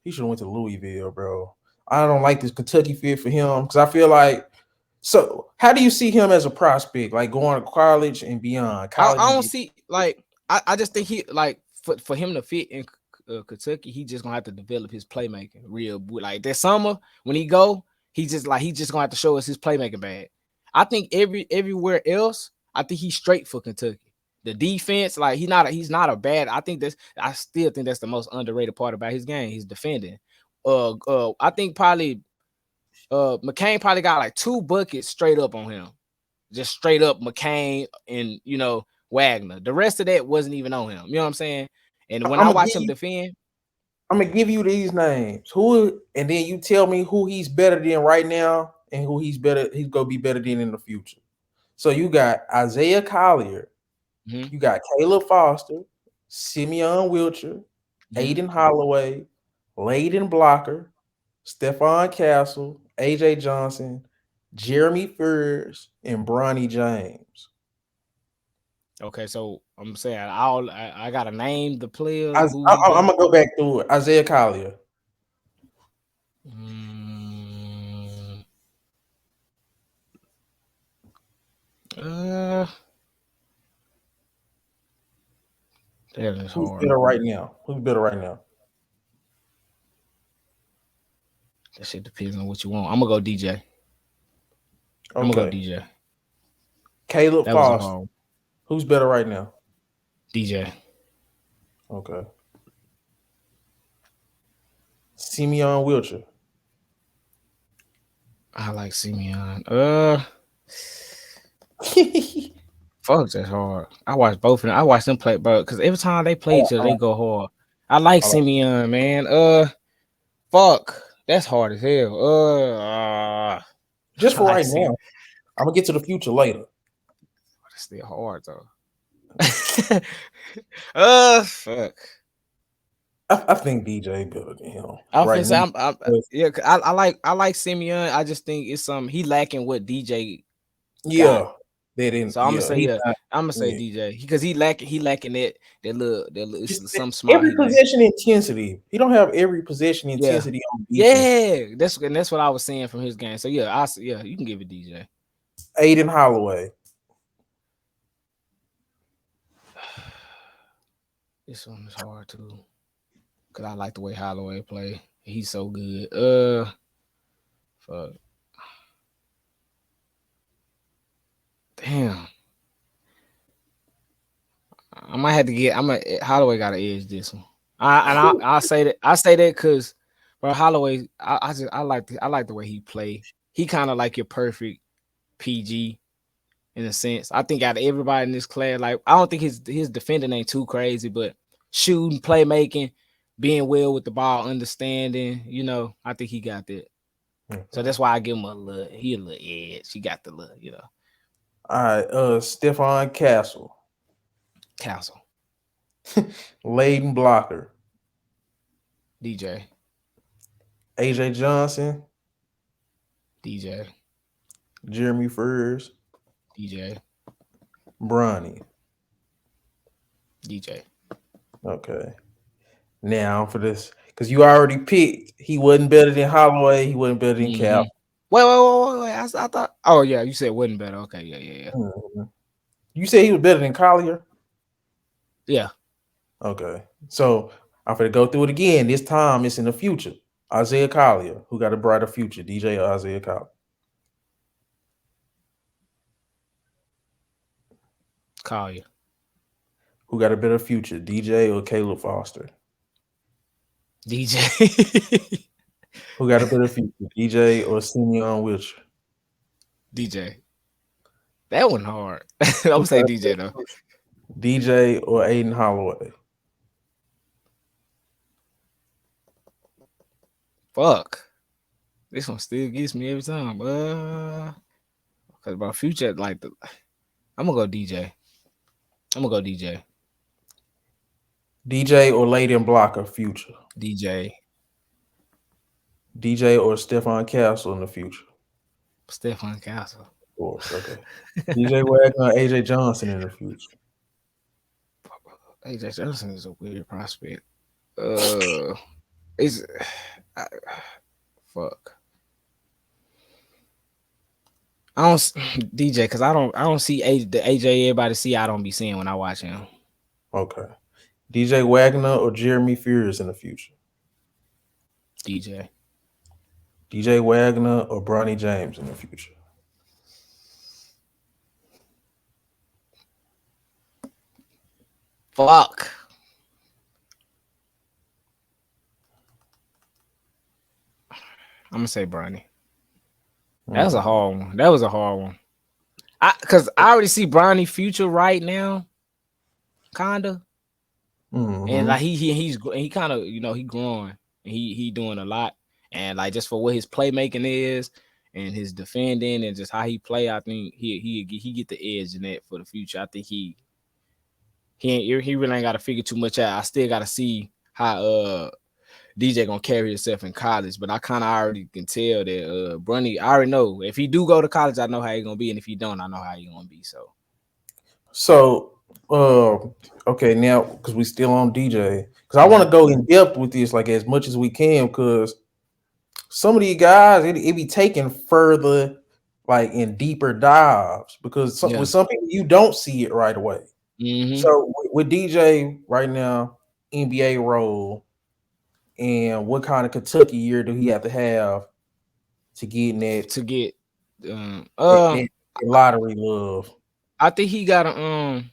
He should have went to Louisville, bro. I don't like this Kentucky fit for him, because I feel like. So, how do you see him as a prospect, like going to college and beyond? I don't see, like, I just think he, like, for him to fit in Kentucky, he just gonna have to develop his playmaking real. Like that summer when he go, he just gonna have to show us his playmaking bag. I think everywhere else, I think he's straight for Kentucky. The defense, like he's not a bad. I still think that's the most underrated part about his game. He's defending. I think probably McCain probably got like 2 buckets straight up on him, just straight up McCain and Wagner. The rest of that wasn't even on him. You know what I'm saying? And when I'm I gonna watch give him you. defend, I'm gonna give you these names. Who and then you tell me who he's better than right now and who he's gonna be better than in the future. So you got Isaiah Collier, mhm, you got Caleb Foster, Simeon Wilcher, mhm. Aiden Holloway, Layden Blocker, Stephon Castle, AJ Johnson, Jeremy Furs, and Bronny James. Okay, so I'm saying I gotta name the players I, who he am better. gonna go back through it. Isaiah Collier. Mm, uh, that is Who's hard. better right now? Who's better right now? That shit depends on what you want. I'm gonna go DJ. I'm gonna go Okay. DJ. Caleb That was a Foster. hard Who's better right now? DJ. Okay. Simeon Wilcher. I like Simeon. Fuck, that's hard. I watch both of them. I watch them play, bro, because every time they play each other, they go hard. I like I like- Simeon, man. Fuck, that's hard as hell. Just I for like right Simeon. now. I'm gonna get to the future later. It's still hard though. Fuck. I think DJ better than him I right finna say now. yeah. I like Simeon. I just think it's he lacking what DJ got. Yeah, they didn't. So I'm gonna Yeah, say he's yeah. not. I'm gonna say Yeah. DJ because he lacking that little Just some smart every he lacking. possession intensity. He don't have every possession Yeah, intensity on defense. yeah. That's what I was saying from his game. So yeah, yeah. You can give it DJ. Aiden Holloway. This one is hard too because I like the way Holloway play. He's so good. Fuck. Damn. I might have to get. Holloway got to edge this one. I say that. I say that because, bro, Holloway. I like the way he play. He kind of like your perfect PG in a sense. I think out of everybody in this class, like I don't think his defending ain't too crazy, but shooting, playmaking, being well with the ball, understanding, I think he got that. So that's why I give him a little edge. He got the little. All right, Stephon Castle, Castle, Layden Blocker, DJ, AJ Johnson, DJ, Jeremy Furs, DJ, Bronny. DJ. Okay. Now for this, because you already picked, he wasn't better than Holloway. He wasn't better than Mm-hmm. Cap. Wait. I thought. Oh yeah, you said wasn't better. Okay, yeah. Mhm. You said he was better than Collier. Yeah. Okay. So I'm gonna go through it again. This time it's in the future. Isaiah Collier, who got a brighter future, DJ or Isaiah Collier. Call you. Who got a better future, DJ or Caleb Foster? DJ. Who got a better future, DJ or Simeon Wilcher? DJ. That one hard. I'm Who gonna say got a DJ better though. future, DJ or Aiden Holloway? Fuck. This one still gets me every time. Cause about future, I'm gonna go DJ. I'm gonna go DJ. DJ or Layden Blocker future? DJ. DJ or Stephon Castle in the future? Stephon Castle. Of course, okay. DJ Wagner, AJ Johnson in the future. AJ Johnson is a weird prospect. It's fuck. I don't DJ because I don't see the AJ everybody see. I don't be seeing when I watch him. Okay. DJ Wagner or Jeremy Furs in the future? DJ. DJ Wagner or Bronny James in the future? Fuck. I'm gonna say Bronny. That was a Mm-hmm. hard one. That was a hard one. Cause I already see Bronny future right now, kinda, and like he kind of he growing and he doing a lot, and like just for what his playmaking is and his defending and just how he play, I think he get the edge in that for the future. I think he really ain't got to figure too much out. I still got to see how DJ gonna carry himself in college, but I kind of already can tell that Bronny. I already know if he do go to college, I know how he gonna be, and if he don't, I know how he gonna be. So So, okay, now because we still on DJ, because I want mhm. to go in depth with this, like as much as we can, because some of these guys it be taking further, like in deeper dives, because Yeah, with some people you don't see it right away. hmm So with DJ right now, NBA role, and what kind of Kentucky year do he have to have to get in to get um that, uh that lottery love? I think he gotta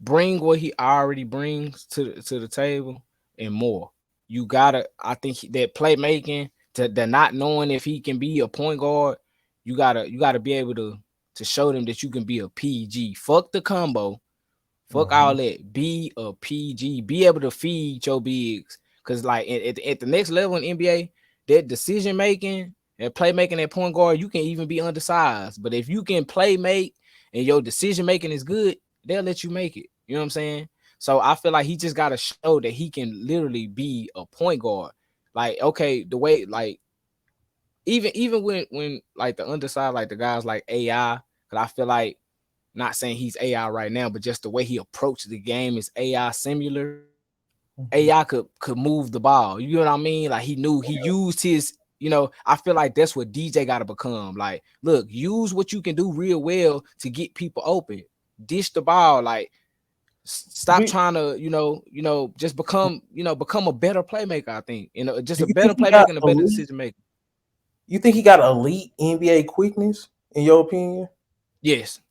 bring what he already brings to the table and more. You gotta, I think that playmaking, to the not knowing if he can be a point guard, you gotta be able to show them that you can be a PG. Fuck the combo, fuck all Mm-hmm. that. Be a PG. Be able to feed your bigs. Cause like at the next level in NBA, that decision making and playmaking at point guard, you can even be undersized. But if you can play make and your decision making is good, they'll let you make it. You know what I'm saying? So I feel like he just gotta show that he can literally be a point guard. Like, okay, the way like even when like the underside, like the guys like AI, because I feel like not saying he's AI right now, but just the way he approached the game is AI similar. AI could move the ball. You know what I mean? Like he knew he used his, I feel like that's what DJ got to become. Like, look, use what you can do real well to get people open. Dish the ball. Like, stop Do, trying to, just become a better playmaker. I think, just do a you better think he got playmaker and a better elite? decision maker. You think he got elite NBA quickness in your opinion? Yes,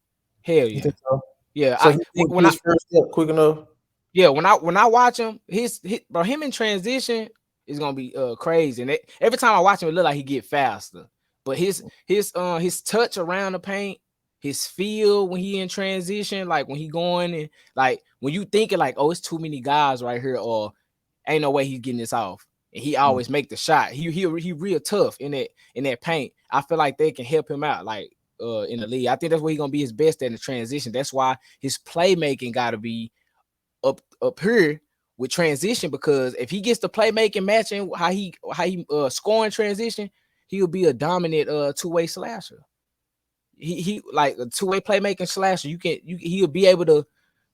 hell You yeah, think so? yeah. So he think When I his first step quick enough? Yeah, when I watch him, bro, him in transition is gonna be crazy. And every time I watch him, it look like he get faster. But his touch around the paint, his feel when he in transition, like when he going and like when you thinking like, oh, it's too many guys right here, or ain't no way he's getting this off. And he Mm. always make the shot. He real tough in that paint. I feel like they can help him out, like in the league. I think that's where he's gonna be his best at in the transition. That's why his playmaking gotta be up here with transition, because if he gets the playmaking matching how he scoring transition, he'll be a dominant two-way slasher. He like a two-way playmaking slasher. He'll be able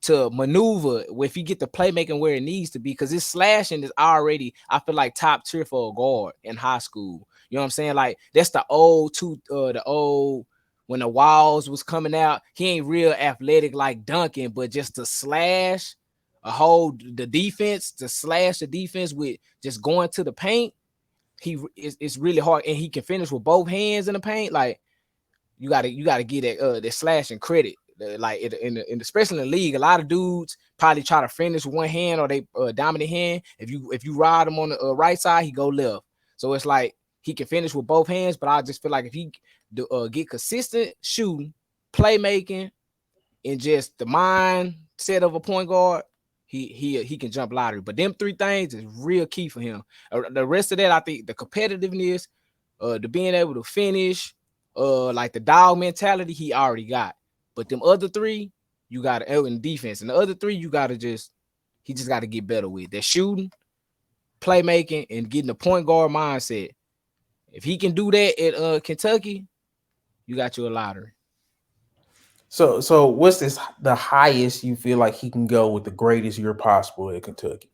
to maneuver if he get the playmaking where it needs to be, because his slashing is already, I feel like, top tier for a guard in high school. You know what I'm saying? Like that's the old when the walls was coming out. He ain't real athletic like Duncan, but just to slash a hold the defense, to slash the defense with just going to the paint. It's really hard, and he can finish with both hands in the paint. Like you gotta get that slashing credit. Like especially in the league, a lot of dudes probably try to finish with one hand or they dominant hand. If you ride him on the right side, he go left. So it's like he can finish with both hands, but I just feel like if he get consistent shooting, playmaking, and just the mindset of a point guard, he can jump lottery. But them three things is real key for him. The rest of that, I think the competitiveness, the being able to finish, like the dog mentality, he already got. But them other three, you got to in defense, and the other three, he just got to get better with that shooting, playmaking, and getting the point guard mindset. If he can do that at Kentucky, you got you a lottery. So what's the highest you feel like he can go with the greatest year possible at Kentucky?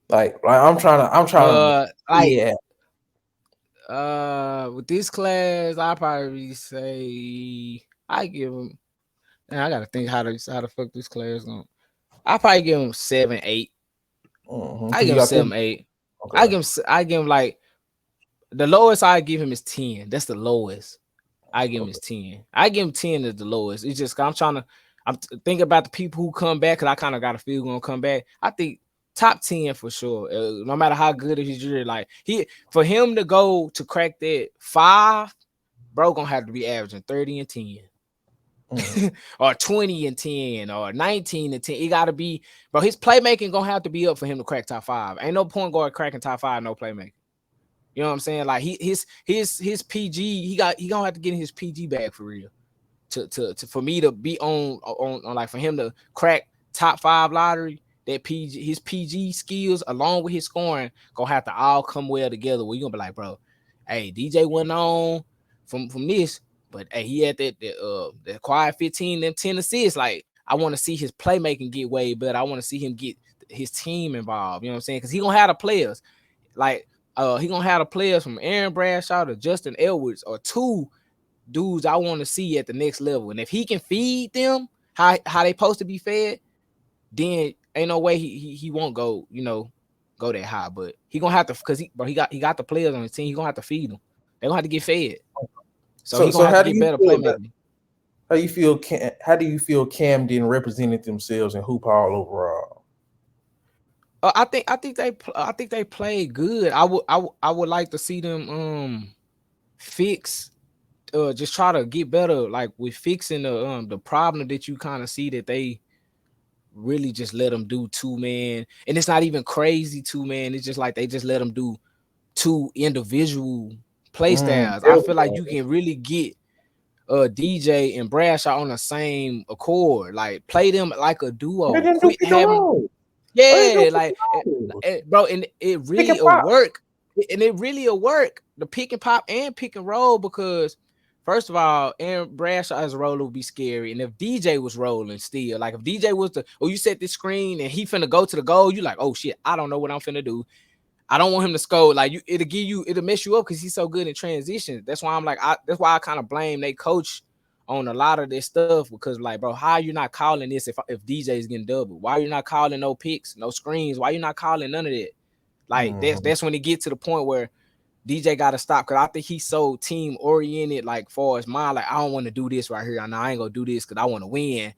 Like I'm trying to Like yeah. with this class, I probably say I give him. Man, I gotta think how to fuck this class on. I probably give him 7, 8. I Cause give you him got 7, them. 8. Okay. I give him like the lowest I give him is 10. That's the lowest. I give him is Okay. 10. I give him 10 as the lowest. It's just thinking about the people who come back because I kind of got a feel gonna come back. I think top 10 for sure. No matter how good his year, like for him to go to crack that 5, bro, gonna have to be averaging 30 and 10. Or 20 and 10 or 19 and 10. It gotta be, bro. His playmaking gonna have to be up for him to crack top 5. Ain't no point guard cracking top 5, no playmaking. You know what I'm saying? Like his PG, he gonna have to get his PG back for real. To for me to be on like for him to crack top 5 lottery, that PG his PG skills along with his scoring gonna have to all come well together. Where you gonna be like, bro, hey, DJ went on from this, but hey, he had that quiet 15 and 10 assists. Like I want to see his playmaking get way better. I want to see him get his team involved. You know what I'm saying? Because he gonna have the players like he gonna have the players from Aaron Bradshaw to Justin Edwards or two dudes I want to see at the next level. And if he can feed them how they supposed to be fed, then ain't no way he won't go, go that high. But he gonna have to because he got the players on his team. He gonna have to feed them. They gonna have to get fed. So he So gonna have how to do get you better feel that? playmaking. How do you feel Camden represented themselves in hoop hall overall? I think they played good. I would like to see them fix just try to get better like with fixing the problem that you kind of see that they really just let them do 2 man, and it's not even crazy 2 man. It's just like they just let them do 2 individual play styles. I feel like you can really get DJ and Bradshaw on the same accord, like play them like a They duo. didn't do Quit pick and having roll. Why they do yeah, pick like and rolls? bro, and it Pick really and will pop. work, and it really will work the pick and pop and pick and roll because first of all, Aaron Bradshaw as a roller would be scary, and if DJ was rolling still, like if DJ was you set this screen and he finna go to the goal, you like, oh shit, I don't know what I'm finna do. I don't want him to score. Like it'll mess you up because he's so good in transition. That's why I'm like, that's why I kind of blame they coach on a lot of this stuff because like, bro, how are you not calling this if DJ is getting double? Why are you not calling no picks, no screens? Why are you not calling none of that? Like that's when it gets to the point where DJ got to stop because I think he's so team oriented. Like far as mine, like I don't want to do this right here. I ain't gonna do this because I want to win.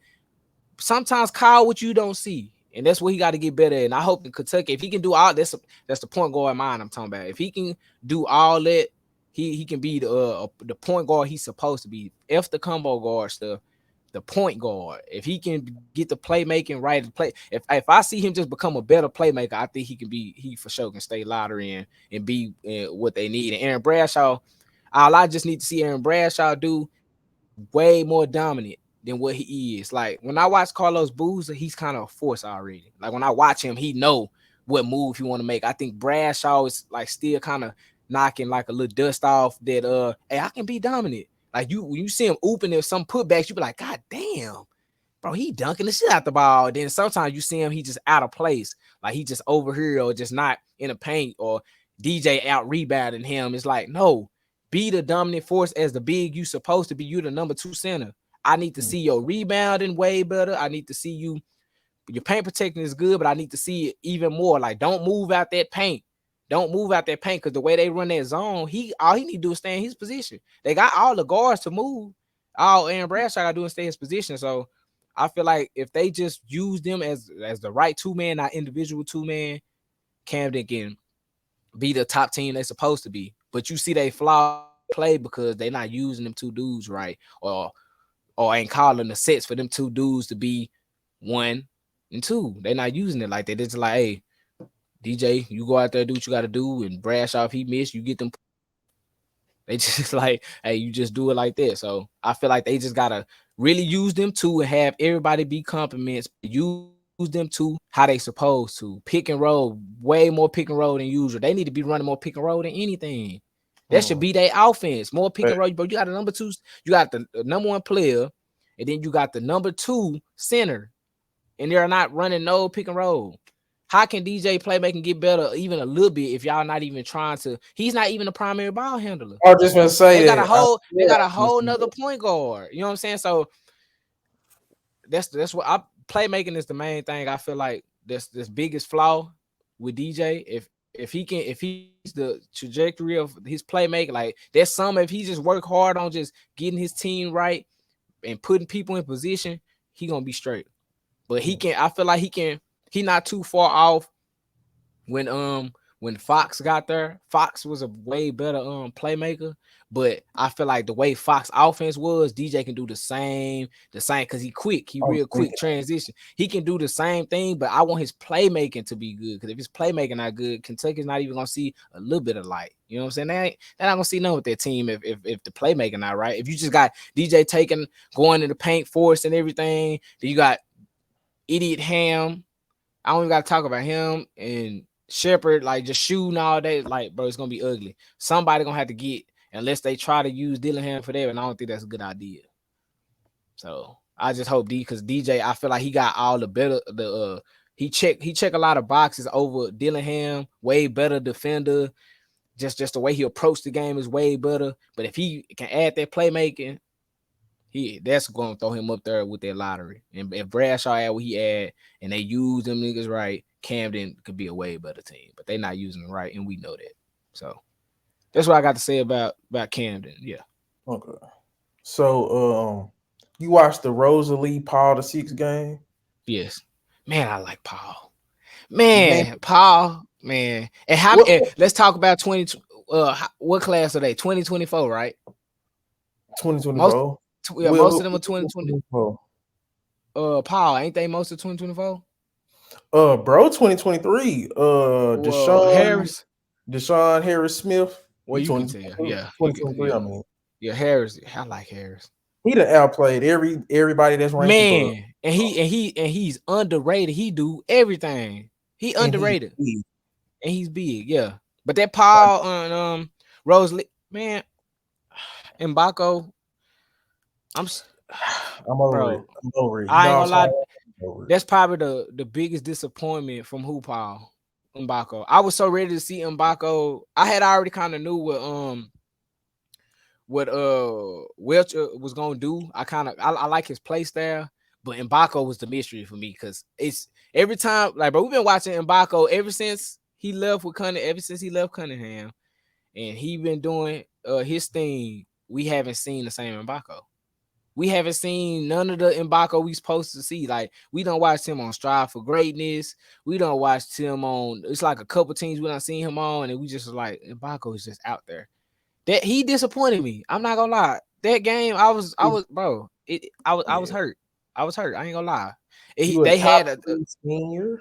Sometimes call what you don't see, and that's what he got to get better. And I hope in Kentucky, if he can do all this, that's the point guard mine I'm talking about. If he can do all that, he can be the point guard he's supposed to be. If the combo guard stuff, the point guard. If he can get the playmaking right, if I see him just become a better playmaker, I think he for sure can stay louder and be what they need. And Aaron Bradshaw, all I just need to see Aaron Bradshaw do is way more dominant than what he is. Like when I watch Carlos Boozer, he's kind of a force already. Like when I watch him, he know what move he want to make. I think Bradshaw is like still kind of knocking like a little dust off that hey, I can be dominant. Like when you see him open or some putbacks, you be like, God damn, bro, he dunking the shit out the ball. Then sometimes you see him, he just out of place. Like he just over here or just not in the paint or DJ out rebounding him. It's like, no, be the dominant force as the big you supposed to be. You the number 2 center. I need to see your rebounding way better. I need to see your paint protecting is good, but I need to see it even more. Like, don't move out that paint. Don't move out that paint because the way they run that zone, all he need to do is stay in his position. They got all the guards to move. All Aaron Bradshaw got to do is stay in his position. So I feel like if they just use them as the right 2 man, not individual 2 man, Camden can be the top team they're supposed to be. But you see they flaw play because they're not using them 2 dudes right, or ain't calling the sets for them 2 dudes to be 1 and 2. They're not using it like that. It's like, hey, DJ, you go out there, do what you got to do, and Bradshaw, if he miss, you get them. They just like, hey, you just do it like that. So I feel like they just gotta really use them 2 and have everybody be compliments. Use them 2 how they supposed to. Pick and roll, way more pick and roll than usual. They need to be running more pick and roll than anything. That should be their offense. More pick and roll. But you got the number 2, you got the number 1 player, and then you got the number 2 center, and they're not running no pick and roll. How can DJ playmaking get better even a little bit if y'all not even trying to? He's not even a primary ball handler. I was just gonna say They got a that. whole nother point guard. You know what I'm saying? So that's what playmaking is the main thing. I feel like this biggest flaw with DJ. If he's the trajectory of his playmaking, like if he just work hard on just getting his team right and putting people in position, he gonna be straight. But he can. I feel like he can. He not too far off. When Fox got there, Fox was a way better playmaker. But I feel like the way Fox offense was, DJ can do the same because he quick. He I'm real quick thinking. transition. He can do the same thing, but I want his playmaking to be good. Because if his playmaking not good, Kentucky's not even gonna see a little bit of light. You know what I'm saying? They're not gonna see none with their team if the playmaking not right. If you just got DJ taking going in the paint, force and everything, then you got idiot Ham. I don't even got to talk about him and Shepard, like just shooting all day. Like, bro, it's gonna be ugly. Somebody gonna have to get unless they try to use Dillingham for that, and I don't think that's a good idea. So I just hope because DJ, I feel like he got all the better he check a lot of boxes over Dillingham, way better defender. Just the way he approached the game is way better. But if he can add that playmaking, that's going to throw him up there with that lottery. And if Bradshaw had what he had and they use them niggas right, Camden could be a way better team. But they not using them right, and we know that. So that's what I got to say about Camden. Yeah. Okay. So you watched the Rosalie Paul the Six game? Yes. Man, I like Paul. Man, Man, Paul. Man, and let's talk about 20. What class are they? 2024, right? 2024. Most of them are 2020. 2024. Paul, ain't they most of 2024? Bro, 2023. Well, Harris. Deshaun Harris Smith. Well, He you can tell. Yeah, 2023. yeah. I mean, Yeah, Harris. I like Harris. he done outplayed everybody that's ranked above. Man, and he's underrated. He do everything. He underrated. And he's big, yeah. But that Paul on Rosalie, man, Mbako, I'm over bro, it. I'm over it. I ain't No, gonna lie. over it. That's probably the biggest disappointment from HoopHall, Mbako. I was so ready to see Mbako. I had already kind of knew what Welch was gonna do. I like his play style, but Mbako was the mystery for me because it's every time like, bro, we've been watching Mbako ever since he left Cunningham, and he been doing his thing. We haven't seen the same Mbako. We haven't seen none of the Mbako we supposed to see. Like, we don't watch him on Strive for Greatness. We don't watch him on. It's like a couple teams we don't seen him on, and we just like Mbako is just out there. That he disappointed me. I'm not gonna lie. That game, I was bro. I was hurt. I was hurt. I ain't gonna lie. They had a senior.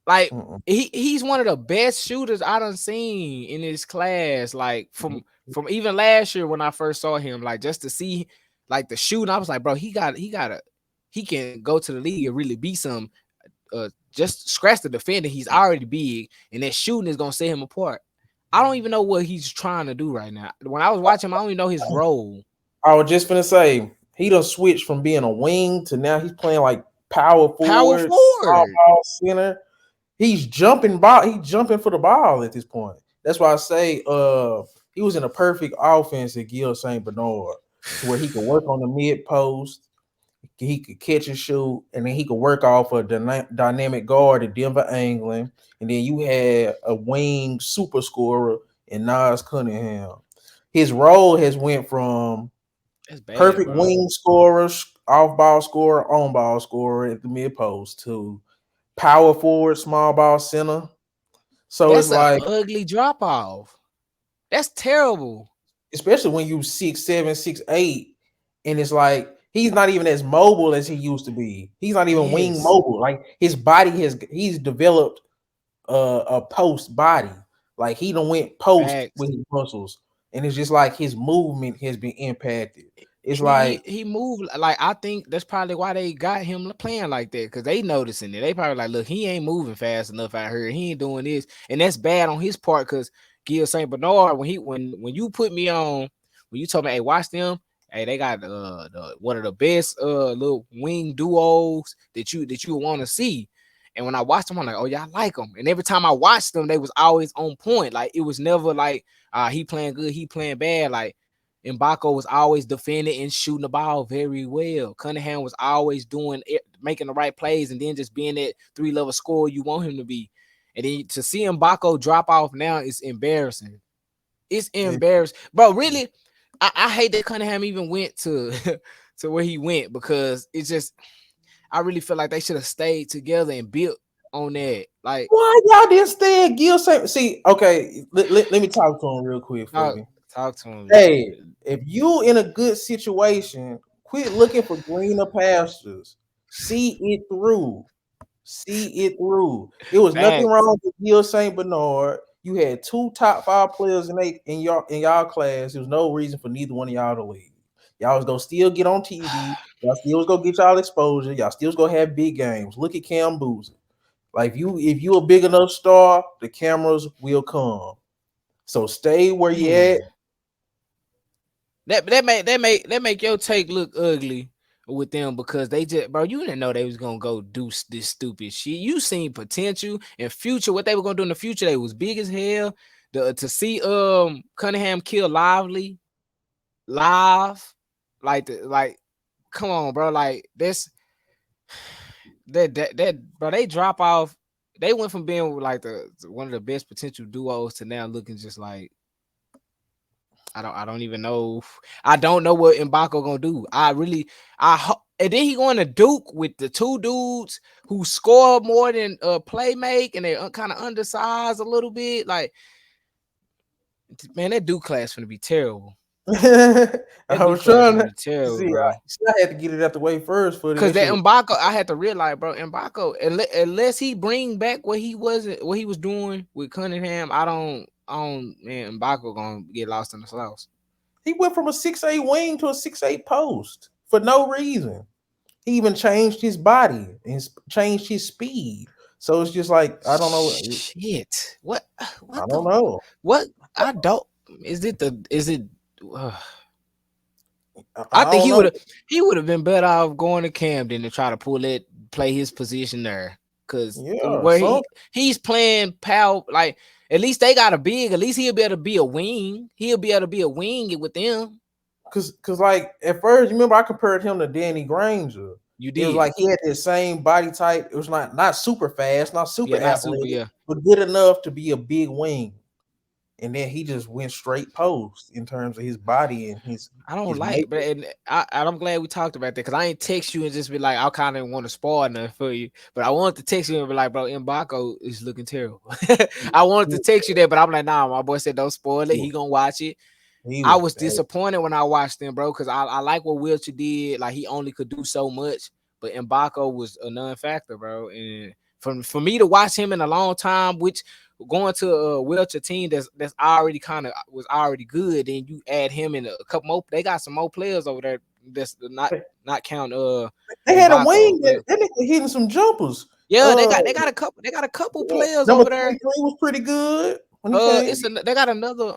Like he's one of the best shooters I done seen in his class. Like from even last year when I first saw him, like just to see like the shooting, I was like, bro, he can go to the league and really be some. Just scratch the defender. He's already big, and that shooting is gonna set him apart. I don't even know what he's trying to do right now. When I was watching him, I don't even know his role. I was just gonna say he done switched from being a wing to now he's playing like power forward. Ball center. He's jumping for the ball at this point. That's why I say he was in a perfect offense at Gil St. Bernard, where he could work on the mid post, he could catch and shoot, and then he could work off a dynamic guard at Denver Anglin, and then you had a wing super scorer in Nas Cunningham. His role has went from perfect wing scorer, off ball scorer, on ball scorer at the mid post to power forward, small ball center. So that's it's like ugly drop off. That's terrible. Especially when you 6'7", 6'8", and it's like he's not even as mobile as he used to be. He's not even wing mobile. Like his body he's developed a post body. Like he done went post with his muscles, and it's just like his movement has been impacted. It's like he moved. Like I think that's probably why they got him playing like that, because they noticing it. They probably like, look, he ain't moving fast enough out here. He ain't doing this, and that's bad on his part. Because Gil St. Bernard, when you put me on, when you told me, hey, watch them. Hey, they got one of the best little wing duos that you want to see. And when I watched them, I'm like, oh yeah, I like them. And every time I watched them, they was always on point. Like it was never like he playing good, he playing bad. Like Mbako was always defending and shooting the ball very well. Cunningham was always doing it, making the right plays, and then just being that 3-level scorer you want him to be. And then to see Mbako drop off now is embarrassing. It's embarrassing, bro. Really, I hate that Cunningham even went to to where he went because it's just I really feel like they should have stayed together and built on that. Like, Why y'all didn't stay at Gil St. See, okay, let me talk to him real quick for talk, you. talk to him. Hey, if you in a good situation, quit looking for greener pastures. See it through. See it through. It was nothing Facts. wrong with Gil St. Bernard. You had two top five players in y'all class. There was no reason for neither one of y'all to leave. Y'all was gonna still get on TV. Y'all still was gonna get y'all exposure. Y'all still was gonna have big games. Look at Cam Boozer. Like if you a big enough star, the cameras will come. So stay where you at. Man, that make your take look ugly with them because they just bro, you didn't know they was gonna go do this stupid shit. You seen potential in future. What they were gonna do in the future, they was big as hell. To see Cunningham kill live, like come on, bro. Like that bro, they drop off. They went from being like the one of the best potential duos to now looking just like I don't even know. I don't know what Mbako gonna do. And then he going to Duke with the two dudes who score more than play make, and they're kind of undersized a little bit. Like, man, that Duke class gonna be terrible. That I Duke was class trying gonna to be terrible, see. bro. I had to get it out the way first for Cause that that shit. Mbako, I had to realize, bro, Mbako, unless he bring back what he was doing with Cunningham, man, Mbako gonna get lost in the sauce. He went from a 6'8" wing to a 6'8" post for no reason. He even changed his body and changed his speed. So it's just like I don't know. Shit. I What don't the know. what I don't is it uh, I I think don't know. he would have been better off going to Camden to try to play his position there. Cause Yeah, where some he's playing power, like at least they got a big, at least he'll be able to be a wing. He'll be able to be a wing with them. cause like at first, you remember I compared him to Danny Granger. You It was did. like he had the same body type. It was not super fast, not super Yeah, not super, athletic, yeah. but good enough to be a big wing. And then he just went straight post in terms of his body and I don't his like, but makeup. I'm glad we talked about that because I ain't text you and just be like, I kind of want to spoil nothing for you, but I wanted to text you and be like, bro, Mbako is looking terrible. I wanted to text you that, but I'm like, nah, my boy said don't spoil it. He gonna watch it. He I was was bad. disappointed when I watched them, bro, because I like what Wilcher did. Like he only could do so much, but Mbako was a non-factor, bro. And for me to watch him in a long time, which going to a Wilcher team that's already kind of was already good, and you add him in a couple more. They got some more players over there. That's not count They had a Mbako. wing that nigga hitting some jumpers. Yeah, Uh, they got a couple players number over there. 23 was pretty good when he came. They got another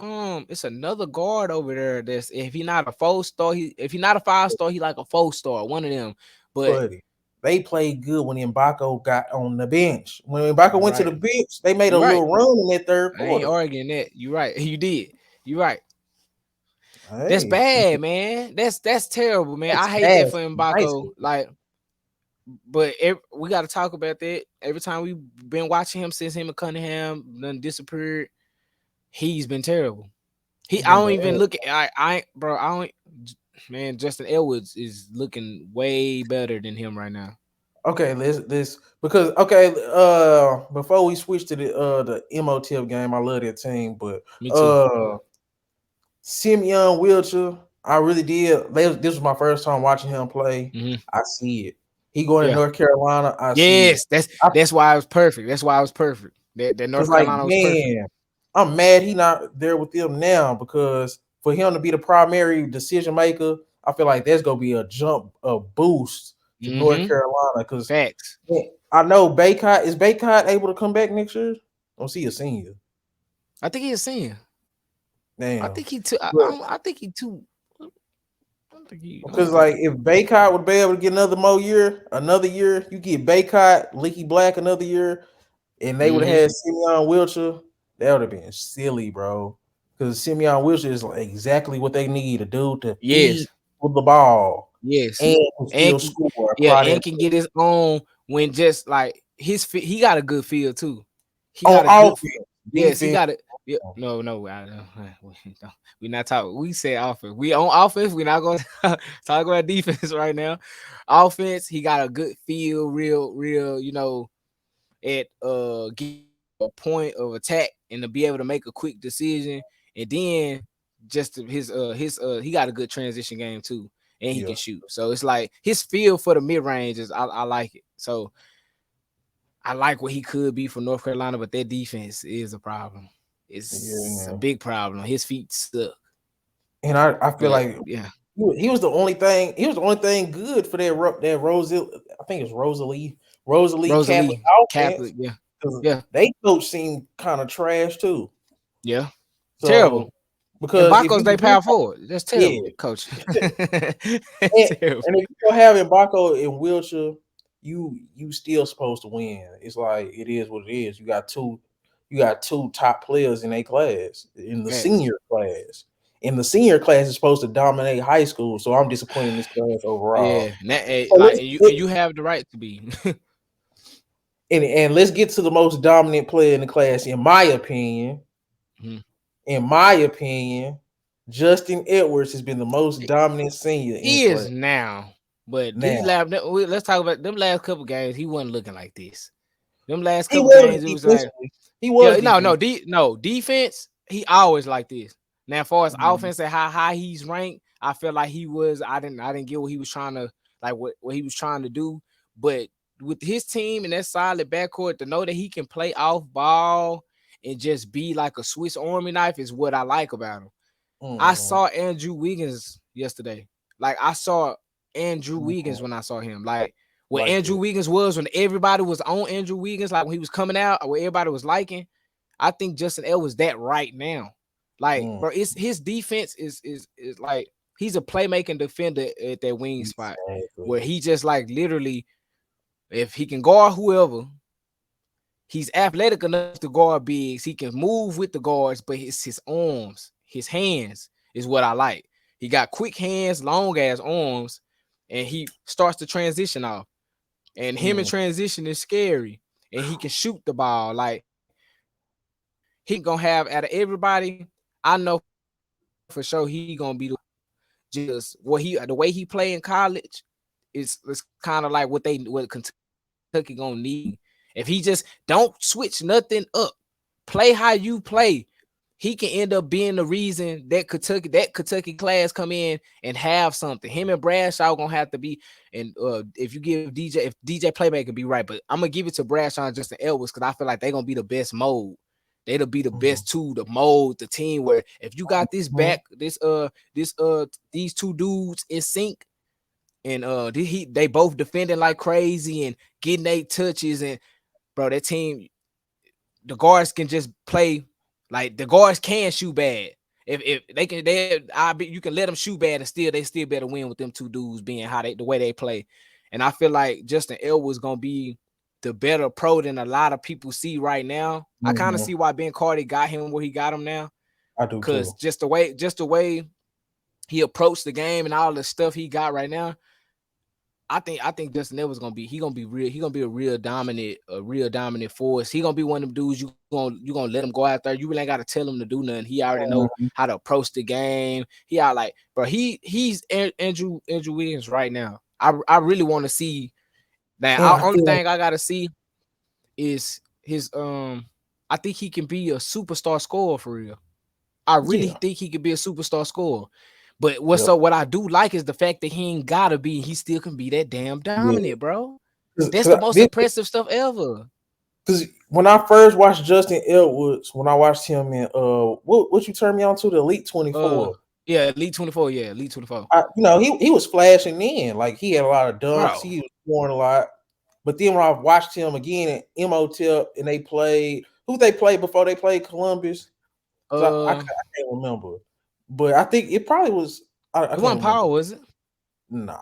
it's another guard over there that's if he not a 4-star, if he not a 5-star, he like a 4-star, one of them. But Buddy, they played good when Mbako got on the bench. When Mbako you're went to right. the bench, they made a You're right. little run in that third I ain't quarter. arguing that. You're right. You did. You're right. That's Hey, bad, man. That's terrible, man. I that's hate that for nasty. Nice. Mbako. Like, but we got to talk about that. Every time we've been watching him since him and Cunningham done disappeared, he's been terrible. He I been don't bad. even look at bro. I don't. Man, Justin Edwards is looking way better than him right now. Okay, let's because okay, before we switch to the MOTF game, I love that team, but Me too. uh Simeon Wilcher, I really did. This was my first time watching him play. Hmm. I see it. He going to Yeah. North Carolina. I see it. Yes. That's why it was perfect. That's why it was perfect. That Because North like, Carolina was perfect. man, I'm mad he not there with them now because for him to be the primary decision maker, I feel like there's gonna be a boost to North Hmm. Carolina. Because Facts. I know Baycott able to come back next year? Don't see a senior. I think he's saying. I Damn. think he too. But I think he too. I don't think he. I because don't think like he. if Baycott would be able to get another year, you get Baycott, Leaky Black another year, and they would have Hmm. had Simeon Wilcher, that would have been silly, bro. Because Simeon Wilcher is like exactly what they need a dude to feed Yes. with the ball Yes. and can And still score. yeah, Apply and that can get his own when just like he got a good feel too. He on got a good. offense, Yes, he defense. got it. Yeah, no. We not talking. We said offense. We on offense. We not going to talk about defense right now. Offense, he got a good feel, real. At get a point of attack and to be able to make a quick decision, and then just he got a good transition game too, and he Yeah, can shoot. So it's like his feel for the mid range is I like it. So I like what he could be for North Carolina, but their defense is a problem. It's a yeah. big problem. His feet suck. And I feel But like yeah, he was the only thing. He was the only thing good for that Rosalie. I think it's Rosalie Catholic Rosalie offense. Catholic, yeah, Because yeah, they coach seemed kind of trash too. yeah. Terrible. So And because if Baco's you they do, power forward. That's yeah, terrible, coach. and, Terrible. and if you don't have Mbako in Wilshire, you still supposed to win. It's like it is what it is. You got two top players in a class in the Facts. senior class. And the senior class is supposed to dominate high school. So I'm disappointed in this class overall. Yeah, and that, So like and you have the right to be. and let's get to the most dominant player in the class, in my opinion. Mhm. In my opinion, Justin Edwards has been the most dominant senior in the He is class. now, but Now let's talk about them last couple games. He wasn't looking like this. Them last he couple was games, it was like, defensively. He was yeah, no, defensive. no defense. He always like this. Now, as far as Mhm. offense and how high he's ranked, I feel like he was. I didn't get what he was trying to like what he was trying to do. But with his team and that solid backcourt, to know that he can play off ball and just be like a Swiss Army knife is what I like about him. I Mhm. saw Andrew Wiggins yesterday. Like I saw Andrew Mhm. Wiggins when I saw him. Like what Like Andrew that. Wiggins was when everybody was on Andrew Wiggins, like when he was coming out, or what everybody was liking. I think Justin L was that right now. Like, Mm. bro, it's his defense is like he's a playmaking defender at that wing spot Exactly. where he just like literally, if he can guard whoever, he's athletic enough to guard bigs. He can move with the guards, but his arms, his hands is what I like. He got quick hands, long ass arms, and he starts to transition off. And him in Mm. transition is scary. And he can shoot the ball. Like he gonna have out of everybody. I know for sure he gonna be just what he the way he play in college is kind of like what Kentucky gonna need. If he just don't switch nothing up, play how you play, he can end up being the reason that Kentucky class come in and have something. Him and Bradshaw gonna have to be. And if you give if DJ Playmaker be right, but I'm gonna give it to Bradshaw and Justin Edwards because I feel like they're gonna be the best mold. They'll be the Mhm. best tool to mold the team. Where if you got this Mhm. back, these two dudes in sync, and they both defending like crazy and getting 8 touches, and bro, that team, the guards can just play like the guards can shoot bad. If they can, you can let them shoot bad and they still better win with them two dudes being the way they play. And I feel like Justin Elwood's gonna be the better pro than a lot of people see right now. I kind of Mhm. see why Ben Carter got him where he got him now, I do because too. just the way he approached the game and all the stuff he got right now, I think Justin Edwards gonna be real. He gonna be a real dominant force. He gonna be one of them dudes you gonna let him go out there. You really ain't gotta tell him to do nothing. He already know Mhm. how to approach the game. He out like, bro. He's Andrew Wiggins right now. I really want to see that. And I Only feel like thing I gotta see is his I think he can be a superstar scorer for real. I really yeah, think he could be a superstar scorer. But yep, what I do like is the fact that he ain't gotta be. He still can be that damn yeah. dominant, bro. That's the Because most impressive stuff ever. because when I first watched Justin Edwards, when I watched him in what you turned me on to, the Elite Uh, 24. yeah, Elite 24. Yeah, Elite 24, He was flashing in, like he had a lot of dunks, bro. he was scoring a lot. But then when I watched him again at MOTEP and they played who they played before they played Columbus, because Uh, I can't remember, but I think it probably was I it can't wasn't Power, remember. was it? Nah,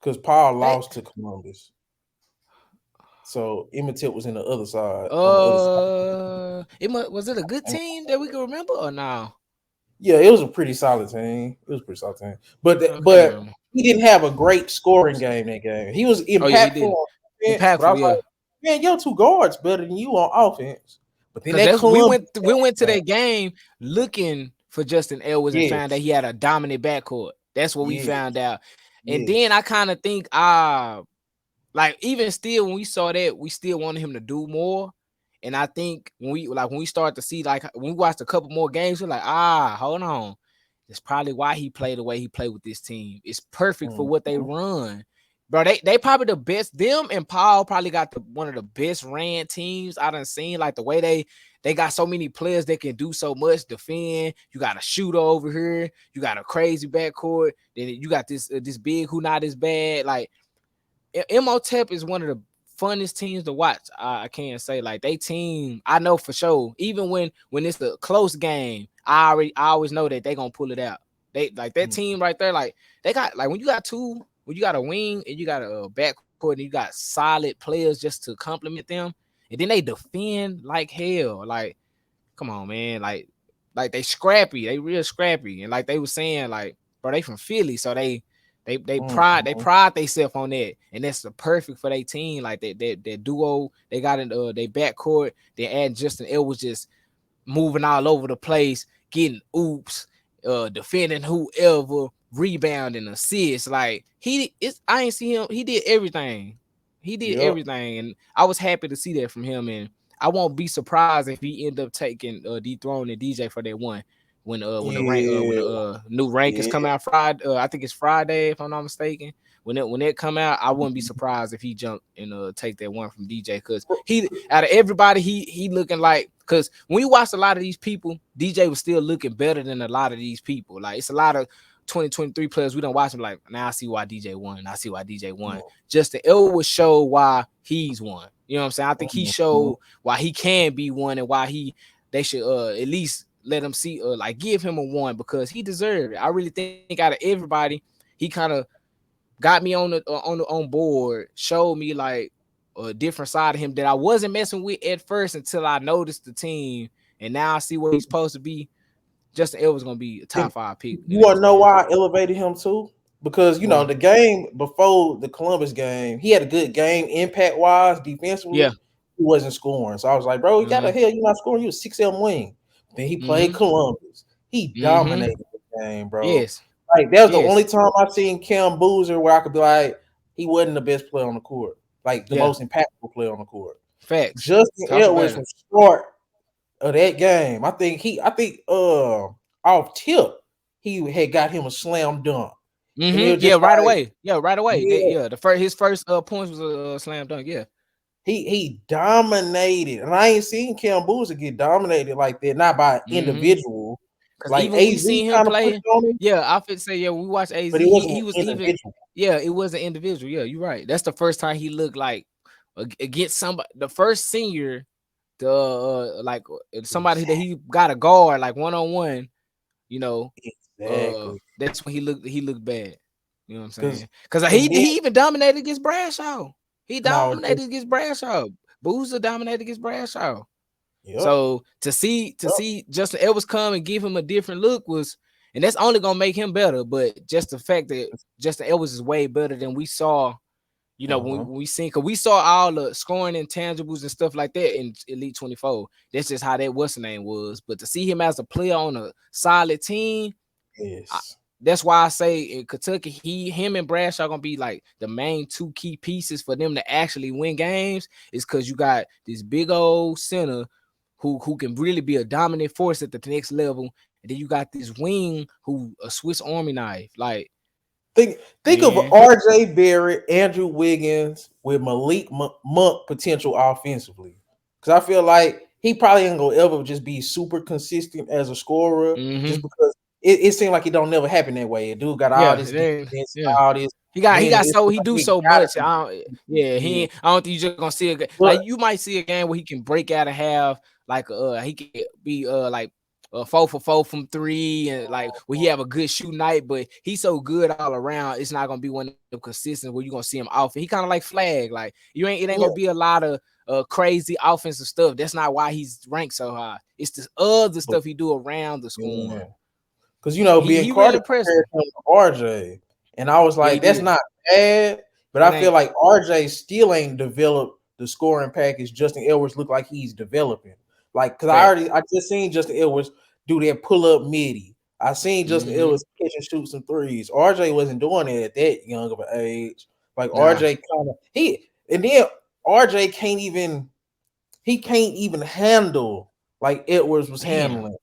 because Paul Hey, lost to Columbus, so MOTEP was in the other side on the other side. was it a good team that we can remember or no? Yeah, it was a pretty solid team. It was a pretty solid team. I can't But remember. he didn't have a great scoring game that game. He was Oh yeah, he impactful didn't. on defense, but I Impactful, was like, yeah. man, your two guards better than you on offense. But then Because that that's we Columbus went to game, that game looking for Justin Edwards and found that yes, he had a dominant backcourt. That's what we yes, found out. And then I yes. kind of think like even still when we saw that, we still wanted him to do more. And I think when we start to see, like when we watched a couple more games, we're like, hold on. That's probably why he played the way he played with this team. It's perfect for what they Mhm. run. Bro, they probably the best. Them and Paul probably got one of the best ran teams I done seen. Like the way they got so many players that can do so much. Defend. You got a shooter over here. You got a crazy backcourt. Then you got this big who not as bad. Like MOTEP is one of the funnest teams to watch. I can't say like they team. I know for sure. Even when it's a close game, I always know that they gonna pull it out. They like that Mhm. team right there. Like they got like when you got a wing and you got a backcourt and you got solid players just to complement them, and then they defend like hell. Like come on, man. Like they scrappy. They real scrappy. And like they were saying, like, bro, they from Philly, so they Mhm. pride themselves on that, and that's the perfect for their team. Like that duo they got in they backcourt. They add Justin Edwards just moving all over the place, getting oops, defending whoever, rebounding, assists. Like I ain't see him. He did everything. He did Yep. everything, and I was happy to see that from him. And I won't be surprised if he end up taking dethroning DJ for that one. When the Yeah. new rankings come Yeah. out Friday, I think it's Friday if I'm not mistaken. When it come out, I wouldn't be surprised if he jumped and take that one from DJ because he out of everybody he looking like because when you watch a lot of these people, DJ was still looking better than a lot of these people. Like it's a lot of 2023 players we don't watch them like now I see why DJ won. I see why DJ won. Justin Elwood showed why he's won. You know what I'm saying? I think he Mhm. showed why he can be one and why they should at least let him see like give him a one because he deserved it. I really think out of everybody, he kind of got me on board, showed me like a different side of him that I wasn't messing with at first until I noticed the team, and now I see what he's supposed to be. Justin Edwards gonna be a top And 5 pick you want to next know year. why I elevated him too? Because Why? the game before the Columbus game, he had a good game impact wise Yeah. defensively. He wasn't scoring, so I was like, bro, you got the Mm-hmm. hell, you not scoring. You a 6'7" wing. Then he played Mm-hmm. Columbus. He Mm-hmm. dominated the game, bro. Yes. Like that was the only Yes. time I seen Cam Boozer where I could be like, he wasn't the best player on the court, like the Yeah. most impactful player on the court. Facts. Justin Talk about Edwards it. from start of that game, I think off tip, he had got him a slam dunk. And it Mm-hmm. was Yeah, just right like, away. Yeah, right away. yeah, The first his first points was a slam dunk. Yeah. he dominated. And I ain't seen Cam Boozer get dominated like that, not by Mm-hmm. individual. Cause Like even we AZ seen him kind of pushed play, on him, yeah, I fit say yeah. We watched AZ. but it wasn't He was an even, individual. yeah, it was an individual. Yeah, you're right. That's the first time he looked like against somebody. The first senior, the somebody that Exactly. he got a guard like 1-on-1. You know, Exactly. that's when he looked bad. You know what I'm Because saying? Cause and then he even dominated against Bradshaw. He no, dominated against Bradshaw. Boozer dominated against Bradshaw. yep, So to yep. see Justin Edwards come and give him a different look was, and that's only gonna make him better. But just the fact that Justin Edwards is way better than we saw, Uh-huh. when we seen, cause we saw all the scoring intangibles and stuff like that in Elite 24. That's just how that what's the name was. But to see him as a player on a solid team, I, Yes. that's why I say in Kentucky, him and Bradshaw gonna be like the main two key pieces for them to actually win games. Is because you got this big old center who can really be a dominant force at the next level, and then you got this wing who a Swiss Army knife. Like Think of man, RJ Barrett, Andrew Wiggins with Malik Monk potential offensively. Because I feel like he probably ain't gonna ever just be super consistent as a scorer, just mm-hmm. because it seems like it don't never happen that way. A dude got all Yeah, this it ain't. defense, Yeah. all this He winning. got It's so he like do he so gotta much. be. Yeah, Yeah. I don't think you just gonna see a But like you might see a game where he can break out and have like he could be like 4 for 4 from 3 and like where he have a good shoot night, but he's so good all around. It's not gonna be one of them consistent where you're gonna see him off. He kind of like Flag. Like it ain't yeah, gonna be a lot of crazy offensive stuff. That's not why he's ranked so high. It's the other but stuff he do around the yeah. scoring. Because being He really Carter impressed compared me. him to RJ, and I was Yeah, he like, that's did. not bad, but It I feel ain't. like RJ still ain't developed the scoring package Justin Edwards look like he's developing. Like, cause Fact. I just seen Justin Edwards do that pull up midi. I seen Justin Mm-hmm. Edwards catch and shoot some threes. RJ wasn't doing it at that young of an age. Like Nah. RJ kind of and then RJ can't even handle like Edwards was Damn. handling.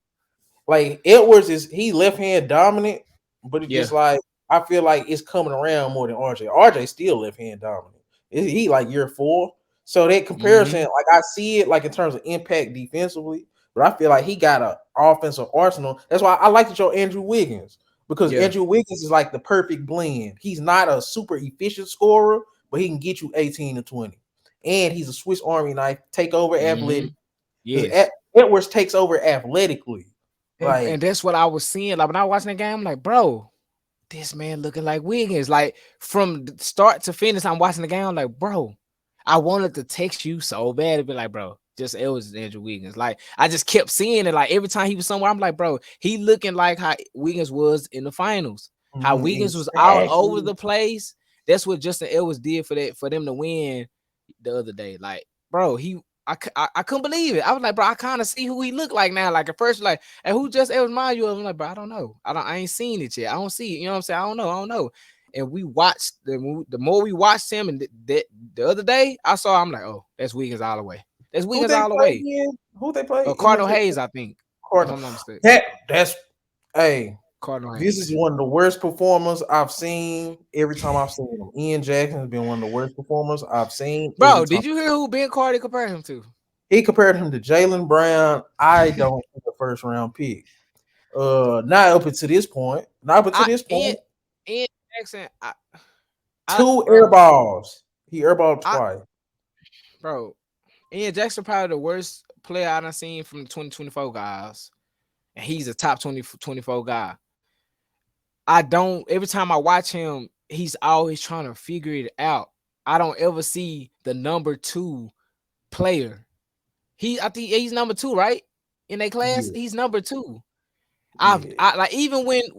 Like Edwards he left hand dominant, but it's Yeah. just like I feel like it's coming around more than RJ. RJ still left hand dominant. He like year 4. So that comparison, Mm-hmm. like I see it like in terms of impact defensively, but I feel like he got a offensive arsenal. That's why I like to show Andrew Wiggins because Yeah. Andrew Wiggins is like the perfect blend. He's not a super efficient scorer, but he can get you 18 to 20. And he's a Swiss Army knife, take over Mm-hmm. athletic. Because Yes. Edwards takes over athletically. And Like, that's what I was seeing. Like when I was watching the game, I'm like, bro, this man looking like Wiggins. Like from start to finish, I'm watching the game. I'm like, bro, I wanted to text you so bad to be like, bro, just it was Andrew Wiggins. Like I just kept seeing it. Like every time he was somewhere, I'm like, bro, he looking like how Wiggins was in the finals. How Wiggins was all over exactly. the place. That's what Justin Edwards did for them to win the other day. Like, bro, I couldn't believe it. I was like, bro, I kind of see who he looked like now. Like at first, like, and who just Edwards mind you? I'm like, bro, I don't know. I ain't seen it yet. I don't see it. You know what I'm saying? I don't know. And we watched the more we watched him, and the other day I saw, I'm like, oh, that's Wiggins all the way. That's Who Wiggins they all the play way. again? Who they play in Cardinal the Hayes, I think, if quarter? I'm not mistaken. That's hey. Cardinal This is Hayes, one of the worst performers I've seen every time I've seen him. Ian Jackson has been one of the worst performers I've seen every bro. time. Did you hear who Ben Carter compared him to? He compared him to Jalen Brown. I don't think a first round pick. Not up until this point. Not up until I this Ian, point. Ian Jackson. Two air Bro, balls. He airballed I twice. bro. Ian Jackson probably the worst player I done seen from the 2024 guys, and he's a top 24 guy. I don't. Every time I watch him, he's always trying to figure it out. I don't ever see the number 2 player. I think he's number 2, right? In a class, Yeah, he's number 2. yeah. I like even when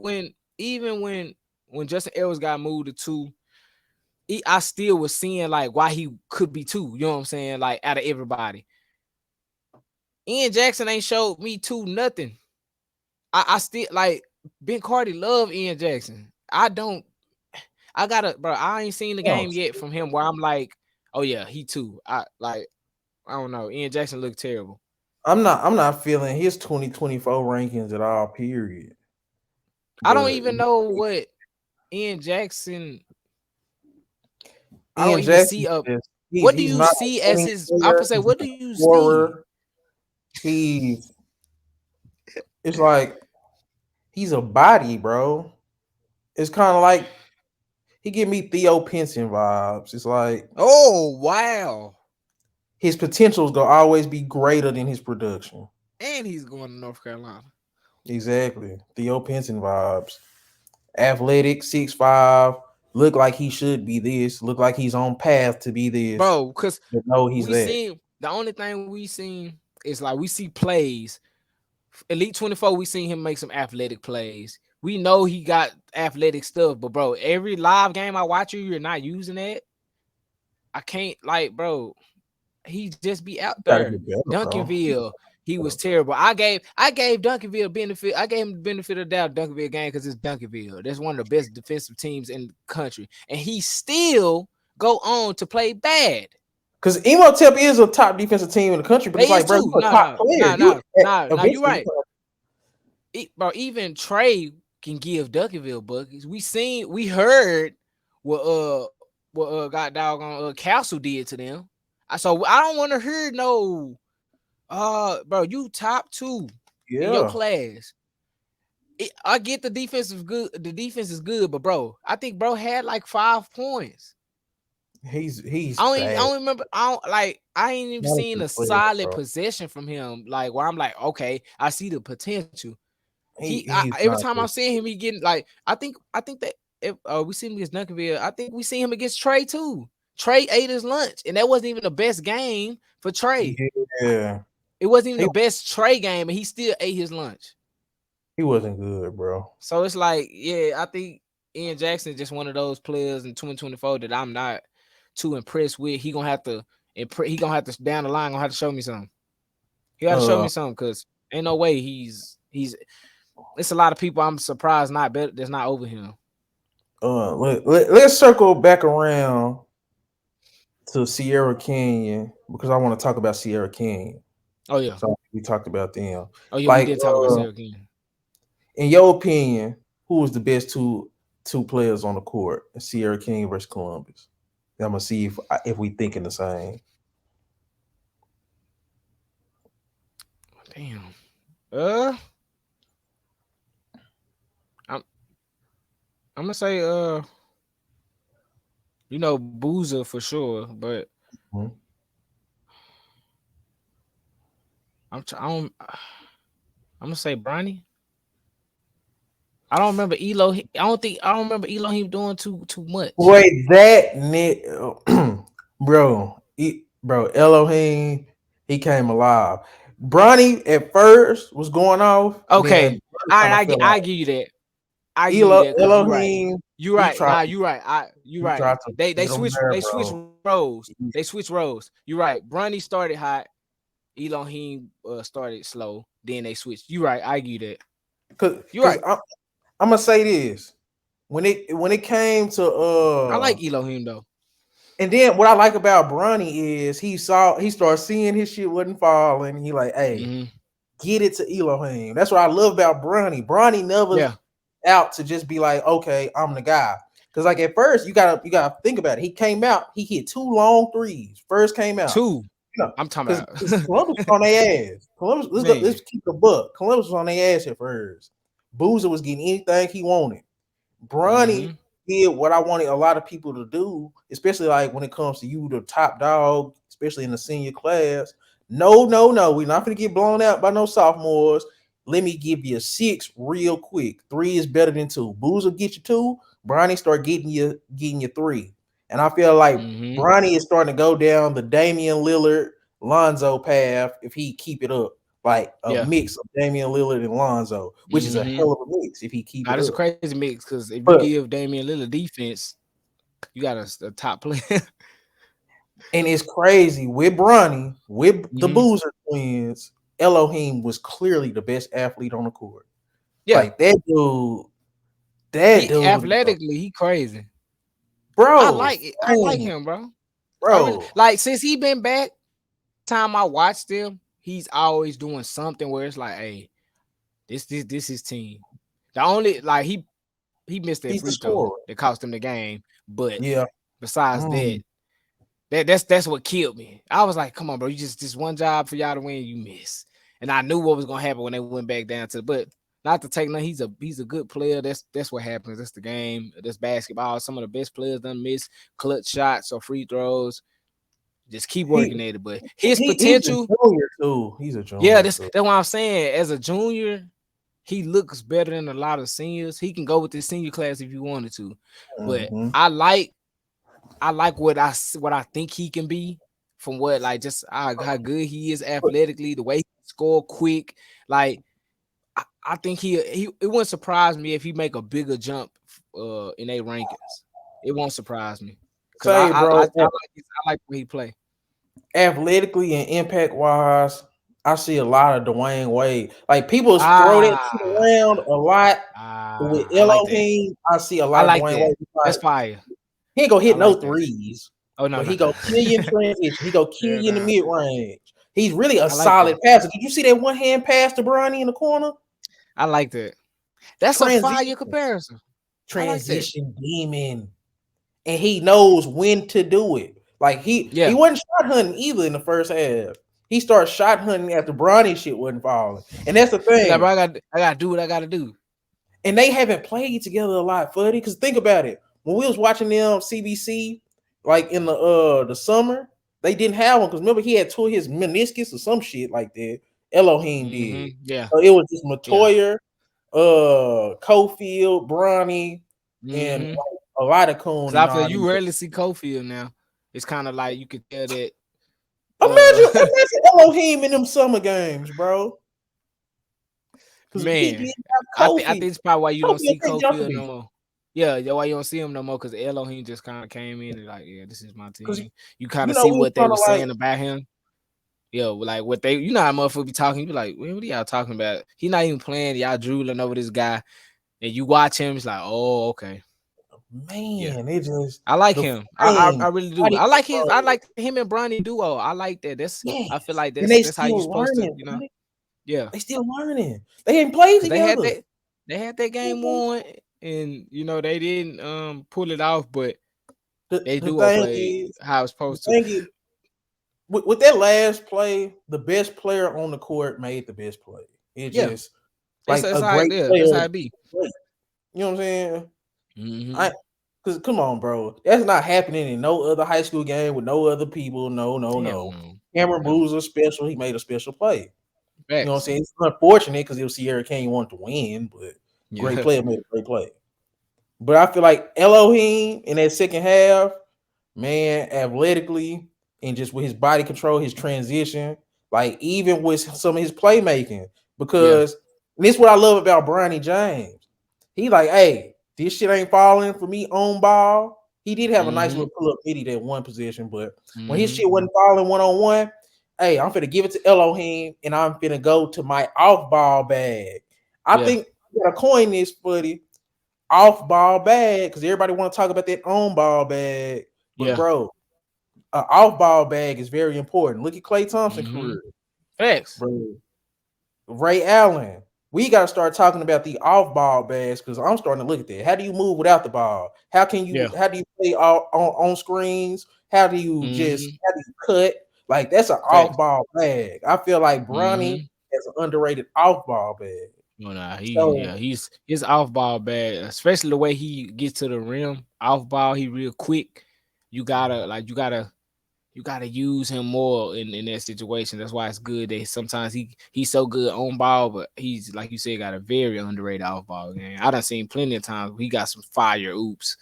Justin Edwards got moved to 2, I still was seeing like why he could be 2. You know what I'm saying? Like out of everybody, Ian Jackson ain't showed me 2 nothing. I still like Ben Cardi love Ian Jackson. I don't. I gotta, bro. I ain't seen the Oh, game yet from him where I'm like, oh yeah, he too. I don't know. Ian Jackson looked terrible. I'm not feeling his 2024 rankings at all, period. I don't But even know what Ian Jackson. I don't Ian even Jackson see a. is What do he's you not see a as winning his? I player, would say, he's what not do a you see? scorer. He's it's like he's a body, bro. It's kind of like he give me Theo Pinson vibes. It's like Oh wow! his potential is gonna always be greater than his production. And he's going to North Carolina, Exactly. Theo Pinson vibes. Athletic, 6'5", look like he should be this, look like he's on path to be this. bro. Because But no, he's we that. seen the only thing we seen is like we see plays. Elite 24, we seen him make some athletic plays. We know he got athletic stuff, but bro, every live game I watch you're not using that. I can't like, bro. He just be out Gotta there. get better, bro. Duncanville, he was terrible. I gave Duncanville benefit. I gave him the benefit of the doubt Duncanville game because it's Duncanville. That's one of the best defensive teams in the country, and he still go on to play bad. Because Emotep is a top defensive team in the country, but it's They is like, bro, too. you're a top player. You No. You eventually, right. Bro, even Trey can give Duncanville buckets. We heard what got doggone Castle did to them. So I don't want to hear no bro, you top 2 in your yeah, class. I get the defense is good. The defense is good, but bro, I think bro had like 5 points. he's I bad. don't remember. I ain't even Not a seen good a player, solid bro. possession from him. Like where I'm like, okay, I see the potential. He's Every not time I'm good. seeing him, he getting like I think that if we see him against Duncanville, I think we see him against Trey too. Trey ate his lunch, and that wasn't even the best game for Trey. Yeah, It wasn't even he the best Trey game, and he still ate his lunch. he wasn't good, bro. So it's like, yeah, I think Ian Jackson is just one of those players in 2024 that I'm not too impressed with. He gonna have to down the line gonna have to show me something. He got to show Uh, me something because ain't no way he's. It's a lot of people I'm surprised not better. That's not over him. let's circle back around to Sierra Canyon because I want to talk about Sierra Canyon. Oh yeah. So we talked about them. Oh yeah. We Like, did talk about Sarah King. in your opinion, who was the best two players on the court? Sierra King versus Columbus. I'm gonna see if we thinking the same. Damn. I'm I'm gonna say Boozer for sure, but Mhm. I'm gonna say Bronny. I don't remember Elo. I don't remember Elohim doing too much. Wait, bro, Elohim, he came alive. Bronny at first was going off, and Okay, then kind of fell I off. give you that. I give you that because you're right. Elohim, You're he right. tried Nah, to you're right. You he right. tried to They get him switch there, they switch bro. roles. They switch roles. You're right. Bronny started hot. Elohim started slow. Then they switched. You're right. I give you that. You're Cause right. I'm gonna say this when it came to I like Elohim though. and then what I like about Bronny is he started seeing his shit wasn't falling. He like, hey, Hmm. get it to Elohim. That's what I love about Bronny. Bronny never Yeah. out to just be like, okay, I'm the guy. Because like at first you gotta think about it. He came out, he hit 2 long 3s. First came out, Two. you know, I'm talking because about Columbus was on their ass. Columbus, man. let's keep the buck. Columbus was on their ass at first. Boozer was getting anything he wanted. Bronny Hmm. did what I wanted a lot of people to do, especially like when it comes to you, the top dog, especially in the senior class. No, no, no. We're not going to get blown out by no sophomores. Let me give you a 6 real quick. 3 is better than 2. Boozer get you 2. Bronny start getting you 3. And I feel like Hmm. Bronny is starting to go down the Damian Lillard Lonzo path if he keep it up. Like a Yeah. mix of Damian Lillard and Lonzo, which is a Hmm. hell of a mix if he keep Now it this is a up. crazy mix because if you But give Damian Lillard defense, you got a top player. And it's crazy with Bronny, with the Hmm. Boozer twins, Elohim was clearly the best athlete on the court. Yeah. Like that He dude, athletically, he crazy. I bro, like it. I like man, him, bro. I really bro. like since he been back. Time I watched him, he's always doing something where it's like, hey, this is team. The only like he missed that He's the free throw scorer. that cost him the game, but Yeah. besides that, Mm. that's what killed me. I was like, come on, bro, you just one job for y'all to win, you miss. And I knew what was gonna happen when they went back down to, but not to take nothing. He's a good player. That's what happens. That's the game. That's basketball. Some of the best players done miss clutch shots or free throws. Just keep He, working at it. But his he's a potential, junior too. He's a yeah, junior that's too. that's what I'm saying. As a junior, he looks better than a lot of seniors. He can go with the senior class if you wanted to. But Mm-hmm. I like what I think he can be from what like just how good he is athletically, the way he score quick. Like I think he it wouldn't surprise me if he make a bigger jump in a rankings. It won't surprise me because Say, bro, I like the way he play. athletically and impact wise, I see a lot of Dwayne Wade. Like people throw that shit Ah, around a lot, but with I like that. Elohim, I see a I lot of like Dwayne that. Wade. That's Like, fire. he ain't gonna I hit no like that. threes, Oh no, but no. he gonna kill you in transition. He gonna kill Yeah, you in the nah. mid range. He's really a I like solid that. passer. Did you see that one hand pass to Bronny in the corner? I like that. That's a fire Transition, comparison. I like that. transition demon, and he knows when to do it. Like he Yeah. wasn't shot hunting either in the first half. He started shot hunting after Bronny shit wasn't falling, and that's the He's like, bro, thing. I gotta do what I gotta do. And they haven't played together a lot, Fuddy. Because think about it, when we was watching them CBC, like in the summer, they didn't have one because remember he had tore his meniscus or some shit like that. Elohim did. Yeah. So it was just Yeah. Matoya, Cofield, Bronny, and Mm-hmm. like, a lot of Cause Coon I and feel all you them. rarely see Cofield now. It's kind of like you could tell that Imagine Elohim in them summer games, bro. Because he man. did have I think Kofi. it's probably why you don't Kofi see a jump to Cofield no me. more. Yeah, why you don't see him no more because Elohim just kind of came in and like, yeah, this is my Because team. You kind you of know see we was what they kind were of like saying about him. Yeah, like what they, you know, how motherfucker be talking. You be like, what are y'all talking about? He not even playing. Y'all drooling over this guy, and you watch him. It's like, oh, okay, yeah. Man, it just I like the him. frame, I really do. body I like his. I control. like him and Bronny duo. I like that. I feel Yes, like and they that's how you still supposed to. learning. You know. Right? Yeah. They still learning. They ain't played Cause together. they had that game won, and you know they didn't pull it off, but they The duo thing played is, how it's the supposed to. thing is, with that last play, the best player on the court made the best play. It Yeah, just like that's a how it great is. That's player. how it be. Great. You know what I'm saying? Mm-hmm. I Because come on, bro, that's not happening in no other high school game with no other people. No, no, Hell no. no. Cameron No. Boozer special. He made a special play. You know what I'm Facts. saying? It's unfortunate because it was Sierra King wanted to win, but great Yeah. player made a great play. But I feel like Elohim in that second half, man, athletically and just with his body control, his transition, like even with some of his playmaking, Yeah. because this is what I love about Bronny James. He like, hey, this shit ain't falling for me on ball. He did have a nice Mm-hmm. little pull up midi that one position, but when his Mm-hmm. shit wasn't falling one on one, hey, I'm finna give it to Elohim and I'm finna go to my off ball bag. I Yeah. think I gotta coin this, buddy, off ball bag, because everybody want to talk about that on ball bag. But Yeah. bro, an off ball bag is very important. Look at Klay Thompson Mm-hmm. career, Facts. bro. Ray Allen. We got to start talking about the off ball bags because I'm starting to look at that. How do you move without the ball? How can you? Yeah. How do you play on screens? How do you just? Mm-hmm. How do you cut? Like that's an off Facts. ball bag. I feel like Bronny Mm-hmm. is an underrated off ball bag. No, nah, So he's his off ball bad, especially the way he gets to the rim. Off ball, he real quick. You gotta like you gotta use him more in that situation. That's why it's good that sometimes he's so good on ball, but he's like you said, got a very underrated off ball game. I done seen plenty of times he got some fire oops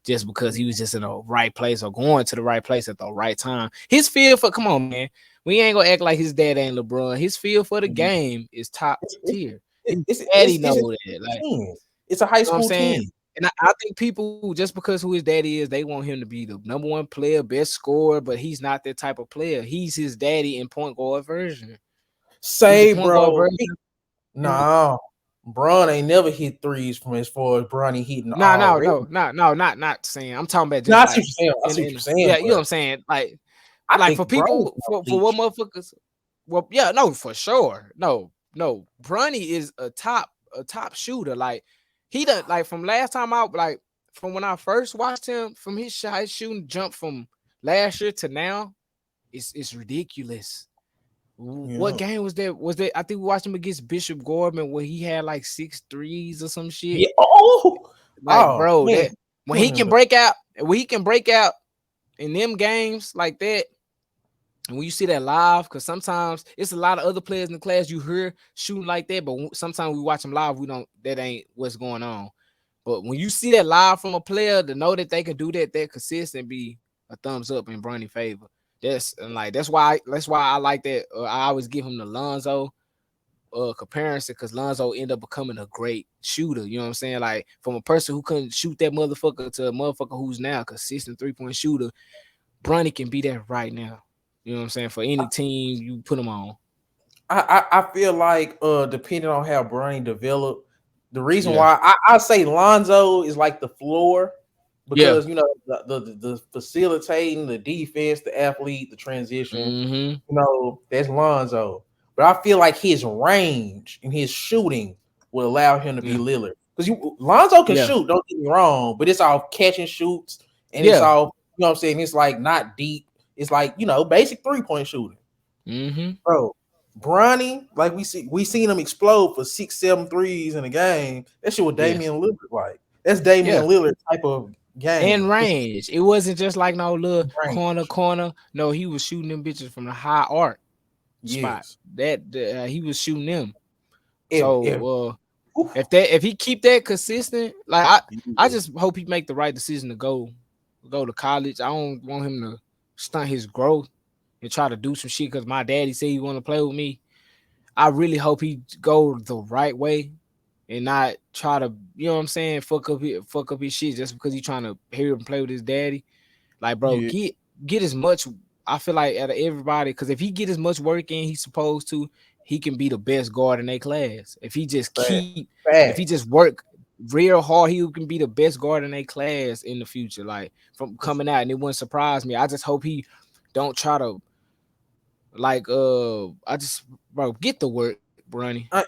just because he was just in the right place or going to the right place at the right time. His feel for come on, man. We ain't gonna act like his dad ain't LeBron. His feel for the game is top it's tier. His it's daddy it's, know it's a that. Like, team. It's a high you know what I'm school saying? team. And I think people just because who his daddy is, they want him to be the number one player, best scorer, but he's not that type of player. He's his daddy in point guard version. He's a Say, point guard bro. version. Nah, Bron ain't never hit threes from as far as Bronny hitting No, no, already. no, no, no, not saying. I'm talking about No, just I see what like you're saying. I see what you're saying, yeah, you know what but I'm saying? I Like for think Bronny's people gonna for what bleach. motherfuckers. Well, yeah, no, for sure. No, no. Bronny is a top shooter. Like he done like from last time out, like from when I first watched him, from his shot, his shooting jump from last year to now, it's ridiculous. What Yeah. game was that? Was that I think we watched him against Bishop Gorman where he had like 6 threes or some shit. Yeah. Oh, Like, oh bro, man. that when he can break out in them games like that, and when you see that live, because sometimes it's a lot of other players in the class you hear shooting like that, but sometimes we watch them live, we don't. That ain't what's going on. But when you see that live from a player, to know that they can do that consistent, be a thumbs up in Bronny favor. That's why I like that. I always give him the Lonzo comparison because Lonzo ended up becoming a great shooter. You know what I'm saying? Like from a person who couldn't shoot that motherfucker to a motherfucker who's now a consistent 3-point shooter, Bronny can be that right now. You know what I'm saying? For any team you put him on. I feel like depending on how Bronny developed, the reason Yeah. why I say Lonzo is like the floor Yeah. because you know the facilitating, the defense, the athlete, the transition, Mm-hmm. you know, that's Lonzo. But I feel like his range and his shooting will allow him to be Yeah. Lillard. Because Lonzo can Yeah. shoot, don't get me wrong, but it's all catch and shoots, and it's Yeah. all, you know what I'm saying? It's like not deep. It's like, you know, basic 3-point shooting. Mm-hmm. Bro, Bronny, like we seen him explode for 6, 7 threes in a game. That shit was Yes. Damian Lillard like. That's Damian Yeah. Lillard type of And game. range. It wasn't just like no little corner, Range. corner. No, he was shooting them bitches from the high arc spot. Yes. That he was shooting them. If So oof, if he keep that consistent, like I yeah, just hope he make the right decision to go to college. I don't want him to stunt his growth and try to do some shit because my daddy said he want to play with me. I really hope he go the right way and not try to, you know what I'm saying, fuck up his shit just because he trying to hear him play with his daddy. Like, bro, yeah. get as much I feel like out of everybody, because if he get as much work in he's supposed to, he can be the best guard in their class. If he just if he just Facts. work real hard, he can be the best guard in their class in the future. Like from coming out, and it wouldn't surprise me. I just hope he don't try to like I just bro get the work, Bronny. I,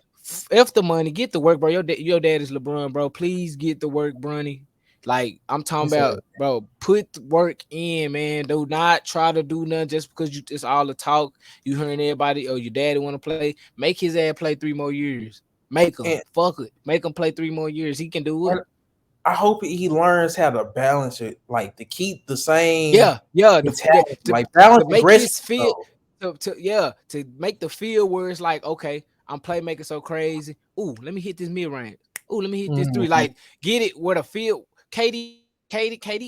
F the money, get the work, bro. Your dad is LeBron, bro. Please get the work, Bronny. Like I'm talking it's a, about, bro. Put work in, man. Do not try to do nothing just because you it's all the talk. You hearing everybody or your daddy want to play. Make his ass play 3 more years. Make him and, fuck it. Make him play 3 more years. He can do it. and I hope he learns how to balance it, like to keep the same Yeah. mentality, like To balance make aggression. his feel Though. to make the feel where it's like, okay, I'm playmaking so crazy. Ooh, let me hit this mid range. Ooh, let me hit this three. Mhm. Like, get it where the field. KD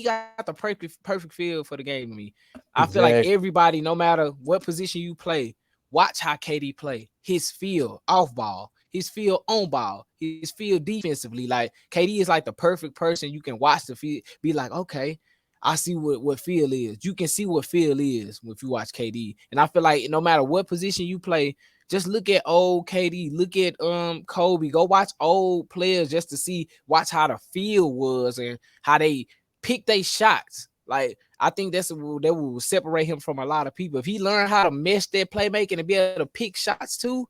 got the perfect feel for the game to me. I feel like Exactly. everybody, no matter what position you play, watch how KD play. His feel off ball, his feel on ball, his feel defensively. Like KD is like the perfect person you can watch the field. Be like, okay, I see what feel is. You can see what feel is if you watch KD. And I feel like no matter what position you play, just look at old KD, look at Kobe. Go watch old players just to see, watch how the field was and how they pick their shots. Like I think that will separate him from a lot of people. If he learned how to mesh their playmaking and be able to pick shots too,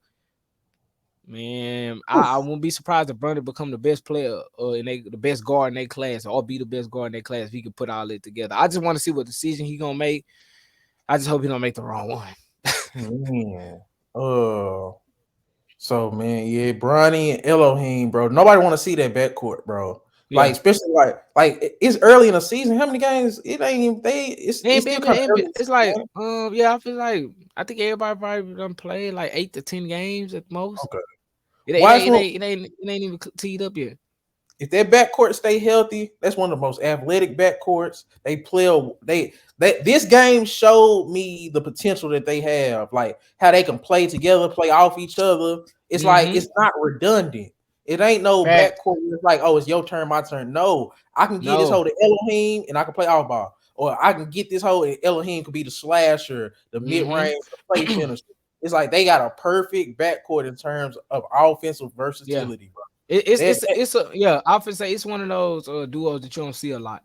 man, I won't be surprised if Bronny become the best player the best guard in their class, or be the best guard in their class if he can put all it together. I just want to see what decision he gonna make. I just hope he don't make the wrong one. Man. Uh so man, yeah, Bronny and Elohim, bro. Nobody want to see that backcourt, bro. Like, Yeah. especially it's early in the season. How many games? It ain't even it's still kind of early in the It's like, season. yeah, I feel like I think everybody probably done played like 8 to 10 games at most. Okay. It ain't, it Why is ain't, it ain't, it ain't even teed up yet. if their backcourt stay healthy, that's one of the most athletic backcourts. They play this game showed me the potential that they have, like how they can play together, play off each other. It's like Mm-hmm. it's not redundant. It ain't no Fact. backcourt where it's like, oh, it's your turn, my turn. No, I can get this No. whole to Elohim and I can play off ball. Or I can get this whole and Elohim could be the slasher, the mid-range, the play Mm-hmm. finisher. It's like they got a perfect backcourt in terms of offensive Yeah. versatility, bro. That It's a yeah. I would say it's one of those duos that you don't see a lot,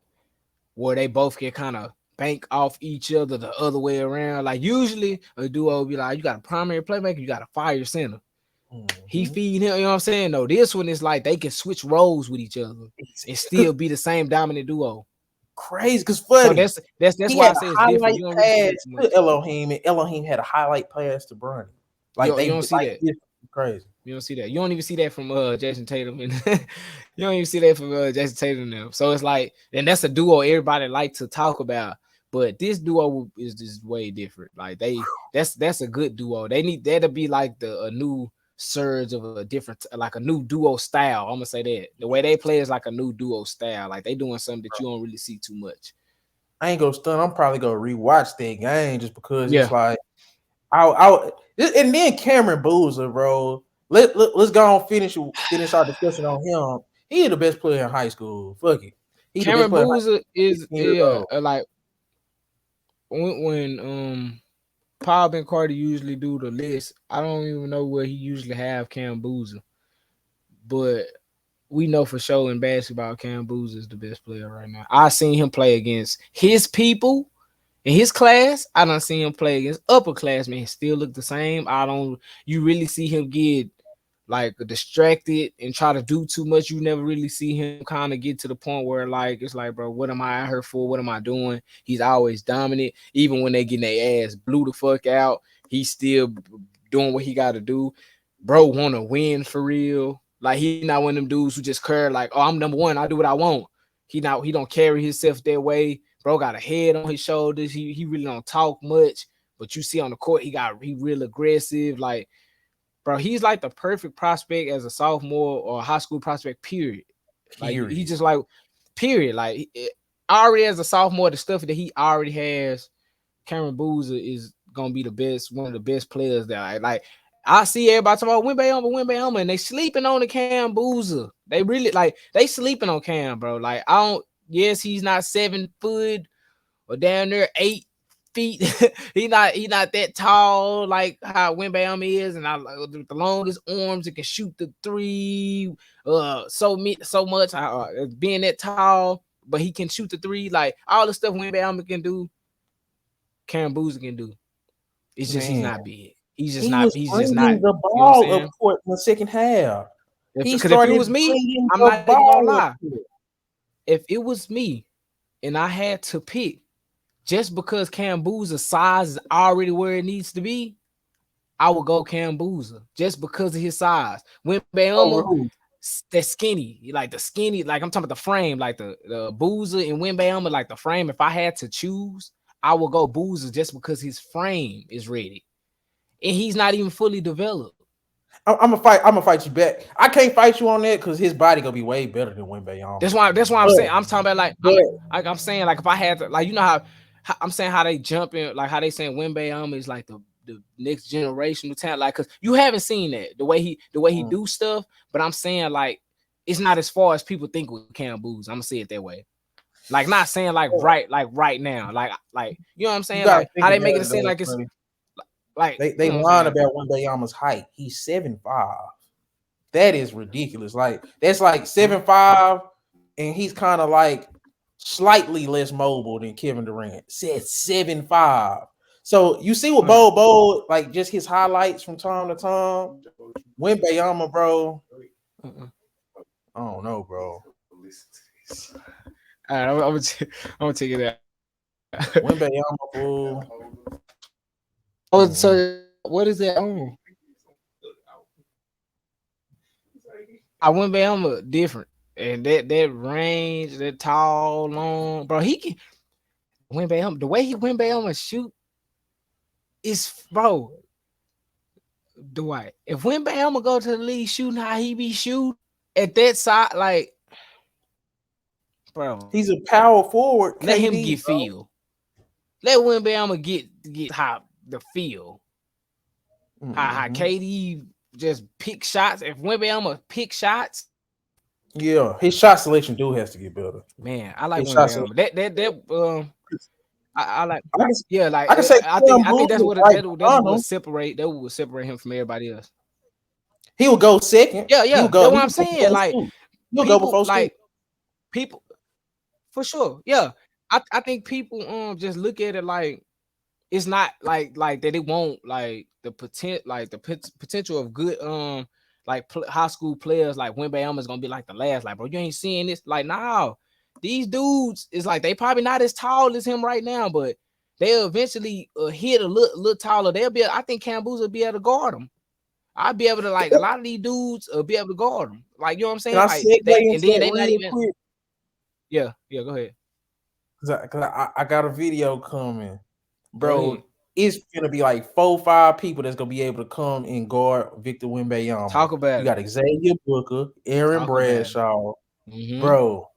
where they both can kind of bank off each other the other way around. Like usually a duo will be like, you got a primary playmaker, you got a fire center. He Mhm. feed him, you know what I'm saying? No, this one is like they can switch roles with each other and still be the same dominant duo. Crazy because So funny. that's He why had I a say it's different. highlight You don't really see pass that too to much. Elohim, and Elohim had a highlight pass to Bronny. Like You don't see like that. this crazy. You don't see that. You don't even see that from Jason Tatum, and you don't even see that from Jason Tatum now. So it's like, and that's a duo everybody like to talk about. But this duo is just way different. Like that's a good duo. They need that to be like a new surge of a different, like a new duo style. I'm gonna say that the way they play is like a new duo style. Like they doing something that you don't really see too much. I ain't gonna stun. I'm probably gonna rewatch that game just because it's Yeah, like I and then Cameron Boozer, bro. Let's go on finish our discussion on him. He the best player in high school. Fuck it. He the best Cameron player in high Boozer school, is 16 years old. like when Paul and Carter usually do the list. I don't even know where he usually have Cam Boozer, but we know for sure in basketball, Cam Boozer is the best player right now. I seen him play against his people in his class. I don't see him play against upperclassmen. He still look the same. I don't. You really see him get like distracted and try to do too much. You never really see him kind of get to the point where like it's like, bro, what am I out here for? What am I doing? He's always dominant, even when they getting their ass blew the fuck out. He's still doing what he got to do. Bro, want to win for real. Like he not one of them dudes who just care like, oh, I'm number one. I do what I want. He don't carry himself that way. Bro got a head on his shoulders. He really don't talk much, but you see on the court he real aggressive. Like bro, he's like the perfect prospect as a sophomore or a high school prospect, period. Like he Period. just like, period. Like already as a sophomore, the stuff that he already has, Cameron Boozer is gonna be the best, one of the best players that like I see everybody talking about Wimby, and they sleeping on the Cam Boozer. They really like they sleeping on Cam, bro. Like I don't, yes, he's not 7 foot or down there 8, feet. he not that tall like how Wembanyama is, and the longest arms. It can shoot the three. So much. Being that tall, but he can shoot the three. Like all the stuff Wembanyama can do, Karen Boozer can do. It's just he's Man, not big. He's just he not. was He's just not. bringing the You know what I'm ball up saying? court in the second half. He Because if it started was me, bringing I'm the not even gonna ball up lie. court. If it was me and I had to pick, just because Cam Boozer's size is already where it needs to be, I would go Cam Boozer just because of his size. Over Wembanyama, who? that skinny, like the skinny, like I'm talking about the frame, like the Boozer and Wembanyama, like the frame. If I had to choose, I would go Boozer just because his frame is ready, and he's not even fully developed. I'm gonna fight you back. I can't fight you on that because his body gonna be way better than Wembanyama. That's why I'm But saying. I'm talking about like but I'm saying like if I had to, like, you know how I'm saying how they jump in, like how they saying Wembanyama is like the next generational talent, like, because you haven't seen that the way he do stuff. But I'm saying like it's not as far as people think with Cam Booz. I'm gonna say it that way. Like, not saying like right now, like you know what I'm you saying, gotta like think how they make about it it seem though, like it's buddy. like, They you know what I'm lying saying. about Wembanyama's height. He's 7'5". That is ridiculous. Like that's like 7'5", and he's kind of like slightly less mobile than Kevin Durant. Said 7'5". So you see what Bo like just his highlights from time to time. Wembanyama, bro. I don't know, bro. All right, I'm gonna take it out. Wembanyama, fool. Oh, Man. so what is that? Oh, I went back. I'm different, and that range, that tall, long, bro. He can went back. The way he went back and shoot is, bro. Dwight, if Wembanyama go to the league shooting how he be shooting at that side, like, bro, He's a power forward, let him KD, get bro. feel. Let Wembanyama get how the feel. How Mm-hmm. KD just pick shots. If Wembanyama pick shots, Yeah, his shot selection do has to get better. man, I like His shot Wembanyama. selection. I like, I can, yeah, like I can say Cam I think Booth that's is what right that behind him. would separate him from everybody else. He would go second. Yeah, He would yeah, go. that's He what I'm would go saying. before Like, Scoot. He'll go people, before Scoot. people for sure. Yeah, I think people just look at it like it's not like that. It won't like the potential of good like high school players like Wembanyama is gonna be like the last. Like, bro, you ain't seeing this. Like, nah, these dudes is like they probably not as tall as him right now, but they'll eventually hit a little taller. I think Cam Boozer will be able to guard them. I'd be able to, like, a lot of these dudes be able to guard them. Like, you know what I'm Can saying? I Like, segue they, and into then that they not real even. quick? Yeah, go ahead. Cause I got a video coming, Go bro. ahead. It's gonna be like 4-5 people that's gonna be able to come and guard Victor Wembanyama. Talk about You it. got Xavier Booker, Aaron Talk about it. Bradshaw, Mm-hmm. bro.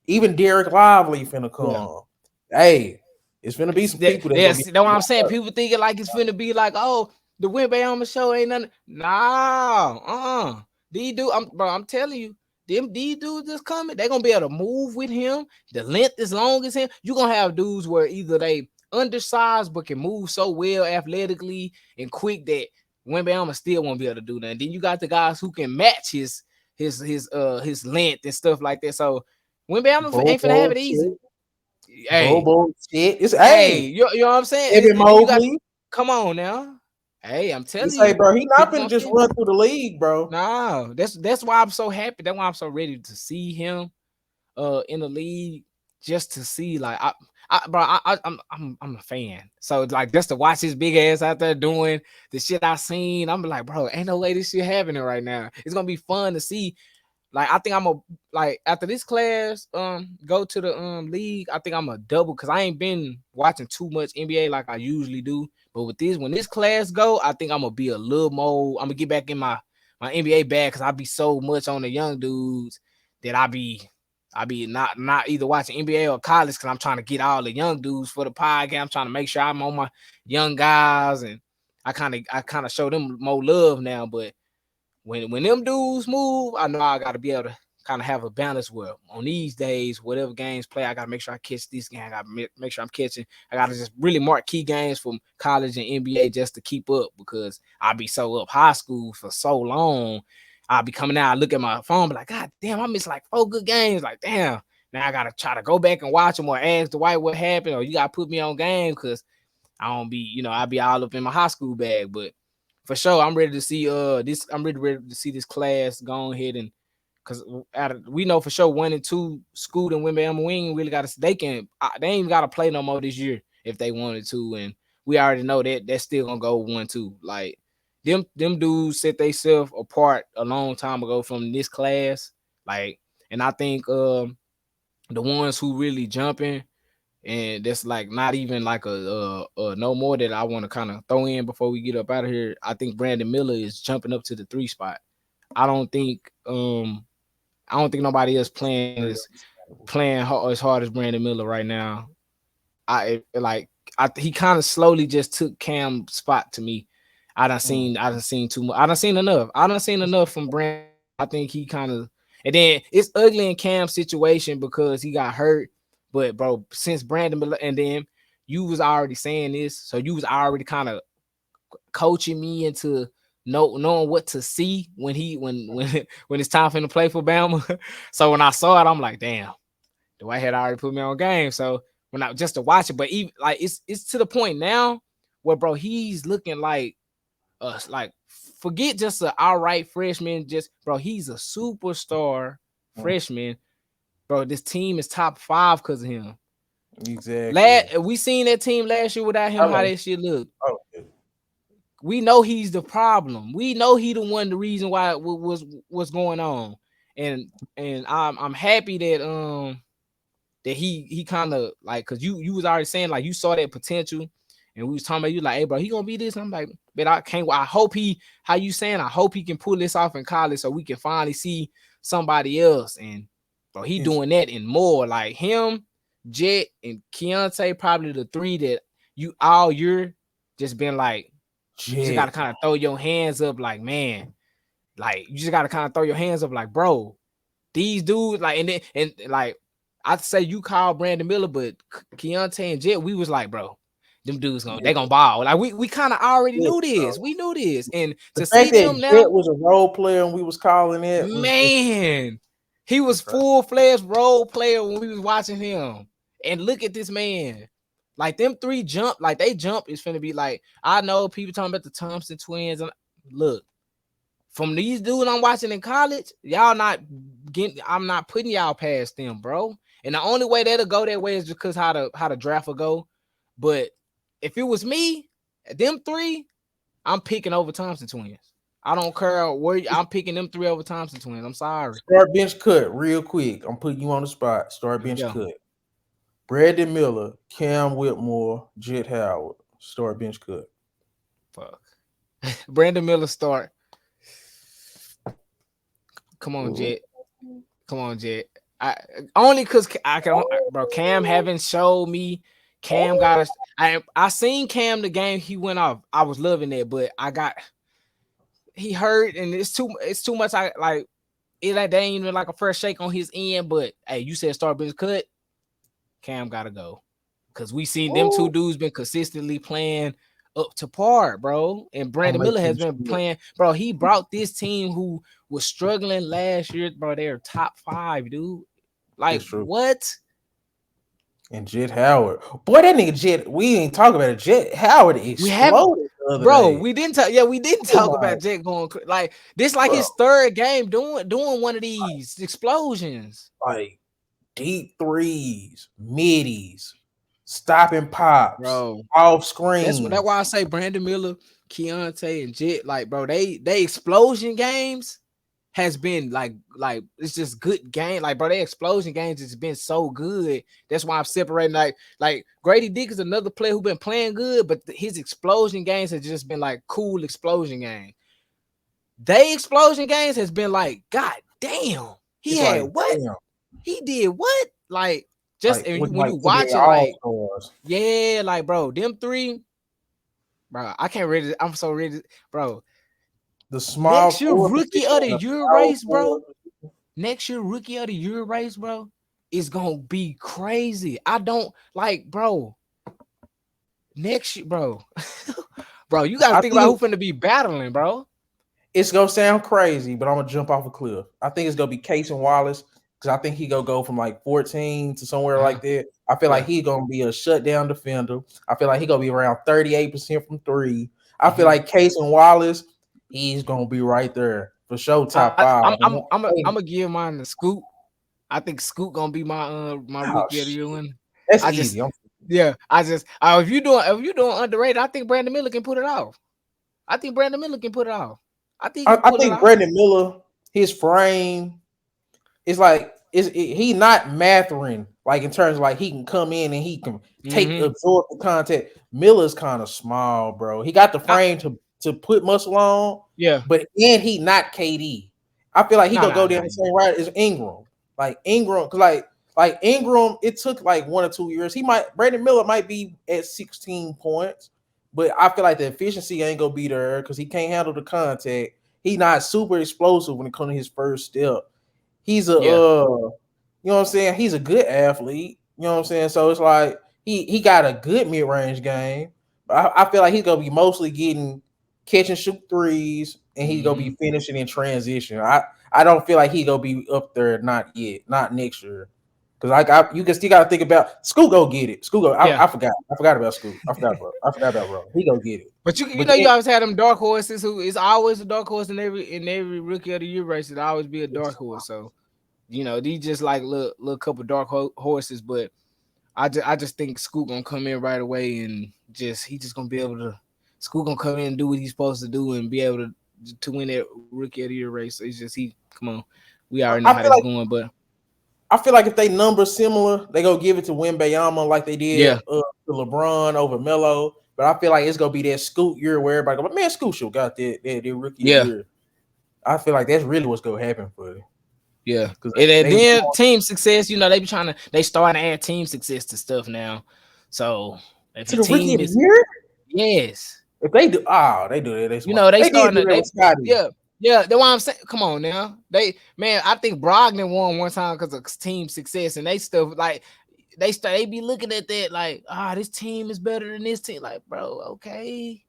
Even Derek Lively finna Yeah. come. Hey, it's finna be some people that's gonna be. That's what I'm saying. People thinking like it's finna be like, oh, the Wembanyama show ain't nothing. Nah, these dudes, I'm telling you, these dudes that's coming, they're gonna be able to move with him. The length is long as him. You're gonna have dudes where either they undersized but can move so well athletically and quick that Wembanyama still won't be able to do that. Then you got the guys who can match his length and stuff like that. So Wembanyama ain't finna have Bobo it shit. easy. Hey, Bobo shit. It's hey, hey, you know what I'm saying? Evan And then you got, Mobley. come on now. Hey, I'm It's telling hey, you, bro. He not people finna gonna just see. run through the league, bro. No, that's why I'm so happy. That's why I'm so ready to see him in the league, just to see, like, I'm a fan. So like, just to watch his big ass out there doing the shit I seen, I'm like, bro, ain't no way this shit happening right now. It's gonna be fun to see. Like, I think I'm a, like, after this class go to the league, I think I'm a double, because I ain't been watching too much NBA like I usually do. But with this, when this class go, I think I'm gonna be a little more. I'm gonna get back in my NBA bag, because I be so much on the young dudes that I be not either watching NBA or college, because I'm trying to get all the young dudes for the podcast. I'm trying to make sure I'm on my young guys, and I kind of show them more love now. But when them dudes move, I know I gotta be able to kind of have a balance where on these days, whatever games play, I gotta make sure I catch this game. I gotta make sure I'm catching. I gotta just really mark key games from college and NBA just to keep up because I'll be so up high school for so long. I'll be coming out, I look at my phone, be like, God damn, I missed like 4 good games. Like, damn. Now I gotta try to go back and watch them or ask Dwight what happened, or you gotta put me on game because I don't be, I'll be all up in my high school bag. But for sure, I'm ready to see this. I'm ready to see this class go ahead and because we know for sure 1 and 2 Scoot and Wimby we ain't really got to. They ain't got to play no more this year if they wanted to, and we already know that that's still gonna go 1-2. Like them dudes set themselves apart a long time ago from this class. Like, and I think the ones who really jumping. And that's like not even like a no more that I want to kind of throw in before we get up out of here. I think Brandon Miller is jumping up to the 3 spot. I don't think nobody else playing as hard as Brandon Miller right now. He kind of slowly just took Cam's spot to me. I done seen too much. I done seen enough from Brandon. I think he kind of, and then it's ugly in Cam's situation because he got hurt. But bro, since Brandon Miller, and then you was already saying this, so you was already kind of coaching me into knowing what to see when when it's time for him to play for Bama. So when I saw it, I'm like, damn, the Whitehead already put me on game. So when I just to watch it, but even like it's to the point now where bro, he's looking like us, like forget just an outright freshman, just bro, he's a superstar freshman. Bro, this team is top 5 because of him. Exactly. We seen that team last year without him, how that shit look. Oh, we know he's the problem. We know he the one, the reason why it was what's going on. And I'm happy that that he kind of like, cause you was already saying like you saw that potential, and we was talking about you like, hey bro, he gonna be this. And I'm like, but I hope how you saying, I hope he can pull this off in college so we can finally see somebody else. And bro, he doing that and more. Like him, Jet, and Keontae, probably the 3 that you all year just been like, you just gotta kind of throw your hands up, like, man, like you just gotta kind of throw your hands up, like, bro, these dudes, like, and like I'd say you call Brandon Miller, but Keontae and Jet, we was like, bro, them dudes they gonna ball. Like we kind of already knew this. We knew this, and the to fact see that them now, Jet was a role player and we was calling it, man, he was full-fledged role player when we was watching him. And look at this man. Like them 3 jump, like they jump is finna be like, I know people talking about the Thompson twins. And look, from these dudes I'm watching in college, y'all not getting, I'm not putting y'all past them, bro. And the only way that'll go that way is because how the draft will go. But if it was me, them 3, I'm picking over Thompson twins. I don't care where I'm picking them 3 over Thompson twins. I'm sorry. Start bench cut real quick. I'm putting you on the spot. Start bench cut. Brandon Miller, Cam Whitmore, Jet Howard. Start bench cut. Fuck. Brandon Miller start. Come on, Jet. Come on, Jet. Only because I can, bro. Cam haven't showed me. Cam got us. I seen Cam the game he went off. I was loving it, but he hurt, and it's too much. I like it. Like they ain't even like a first shake on his end. But hey, you said start bench cut. Cam gotta go because we seen them 2 dudes been consistently playing up to par, bro. And Brandon Miller has been playing, bro. He brought this team who was struggling last year, bro. They're top 5, dude. Like what? And Jet Howard, boy, that nigga Jet. We ain't talking about it. Jet Howard exploded, bro. We didn't talk. Yeah, we didn't talk about Jet going like this. Like his 3rd game doing one of these explosions. Like deep threes, middies, stopping pops, bro, off screen. That's why I say Brandon Miller, Keontae, and Jet. Like, bro, they explosion games has been like it's just good game. Like, bro, their explosion games has been so good. That's why I'm separating. Like Grady Dick is another player who been playing good, but his explosion games has just been like cool explosion games. They explosion games has been like, God damn, he it's had like, what? Damn. He did what? Like, just like, when you watch it, like, yeah, like, bro, them 3, bro, I can't read it. I'm so ready, bro. The small next year rookie of the year race, bro. next year rookie of the year race, bro, is gonna be crazy. I don't like, bro. Next year, bro. Bro, you gotta I think about who think finna be battling, bro. it's gonna sound crazy, but I'm gonna jump off a cliff. I think it's gonna be Case and Wallace because I think he gonna go from like 14 to somewhere Uh-huh. like that. I feel like Yeah. he gonna be a shutdown defender. I feel like he gonna be around 38% from three. I feel Mhm. like Case and Wallace, he's gonna be right there for sure, top five. I'm Hey, gonna give mine to Scoot. I think Scoot gonna be my oh, rookie of the year one. that's I just easy. yeah, if you doing underrated, I think Brandon Miller can put it off. I think Brandon Miller can put it off. I think he can I pull it think off. Brandon Miller, his frame, it's like he not Matherin like in terms of like he can come in and he can take Mm-hmm. absorb the contact. Miller's kind of small, bro. He got the frame to put muscle on, Yeah. but then he not KD. I feel like he No, gonna no, go no. down the same route as Ingram. Like Ingram, cause like Ingram, it took like 1 or 2 years. Brandon Miller might be at 16 points, but I feel like the efficiency ain't gonna be there because he can't handle the contact. He not super explosive when it comes to his first step. He's a Yeah. you know what I'm saying? He's a good athlete. You know what I'm saying? So it's like he got a good mid-range game. But I feel like he's gonna be mostly getting catch and shoot threes and he's gonna Mm-hmm. be finishing in transition. I don't feel like he gonna be up there, not yet, not next year. Cause you can still gotta think about Scoot go get it. Scoot go. Yeah. I forgot about Scoot. I forgot about bro. He go get it. But you But know then, you always had them dark horses who is always a dark horse in every rookie of the year race. It always be a dark horse. So these just like little couple dark horses. But I just think Scoot gonna come in right away and he just gonna be able to. Scoot gonna come in and do what he's supposed to do and be able to win that rookie of the year race. So it's just he. Come on, we already know I how feel that's like going. But if they number similar, they go give it to Wembayama like they did yeah, to LeBron over Melo. But I feel like it's gonna be that Scoot year where everybody go, man, Scoot should got that rookie of the yeah, year. I feel like that's really what's gonna happen for them yeah. because And they then team success. They be they starting to add team success to stuff now. So if to your the rookie team of the is year. yes. If they do, they do that. They smart. They They did starting do to that with Scotty. yeah, yeah, that's why I'm saying. Come on now. I think Brogdon won one time because of team success and they stuff like they be looking at that like, this team is better than this team. Like, bro, okay.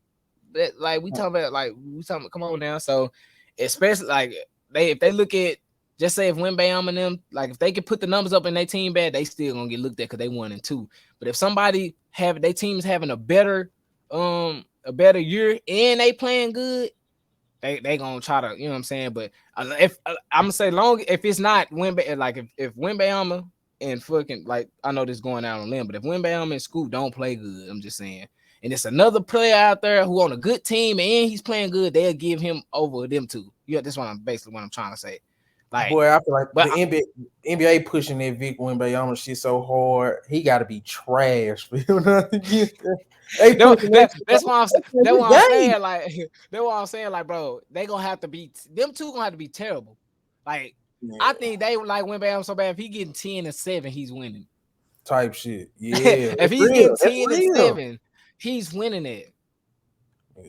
But like we talking about, come on now. So especially like if they look at just say if Wembanyama and them, like if they can put the numbers up in their team bad, they still gonna get looked at because they 1 and 2. But if somebody have their teams having a better year and they playing good, they gonna try to, you know what I'm saying. But if I'm gonna say long if it's not Wemby, like if Wembanyama and fucking like I know this going out on a limb, but if Wembanyama and Scoot don't play good, I'm just saying, and it's another player out there who on a good team and he's playing good, they'll give him over them two. Yeah, that's what I'm trying to say. Like, Boy, I feel like but the NBA pushing that Vic Wembanyama shit so hard. He got to be trash for him not to get there. They pushing that shit. that's why I'm saying. That's That's his what I'm game. saying. Like, that's what I'm saying. Like, bro, they gonna have to be them two gonna have to be terrible. Like, I Yeah, think they like Wembanyama so bad. If he getting 10 and 7, he's winning. type shit. Yeah, If it's he's getting real. That's 10 and real. 7, he's winning it.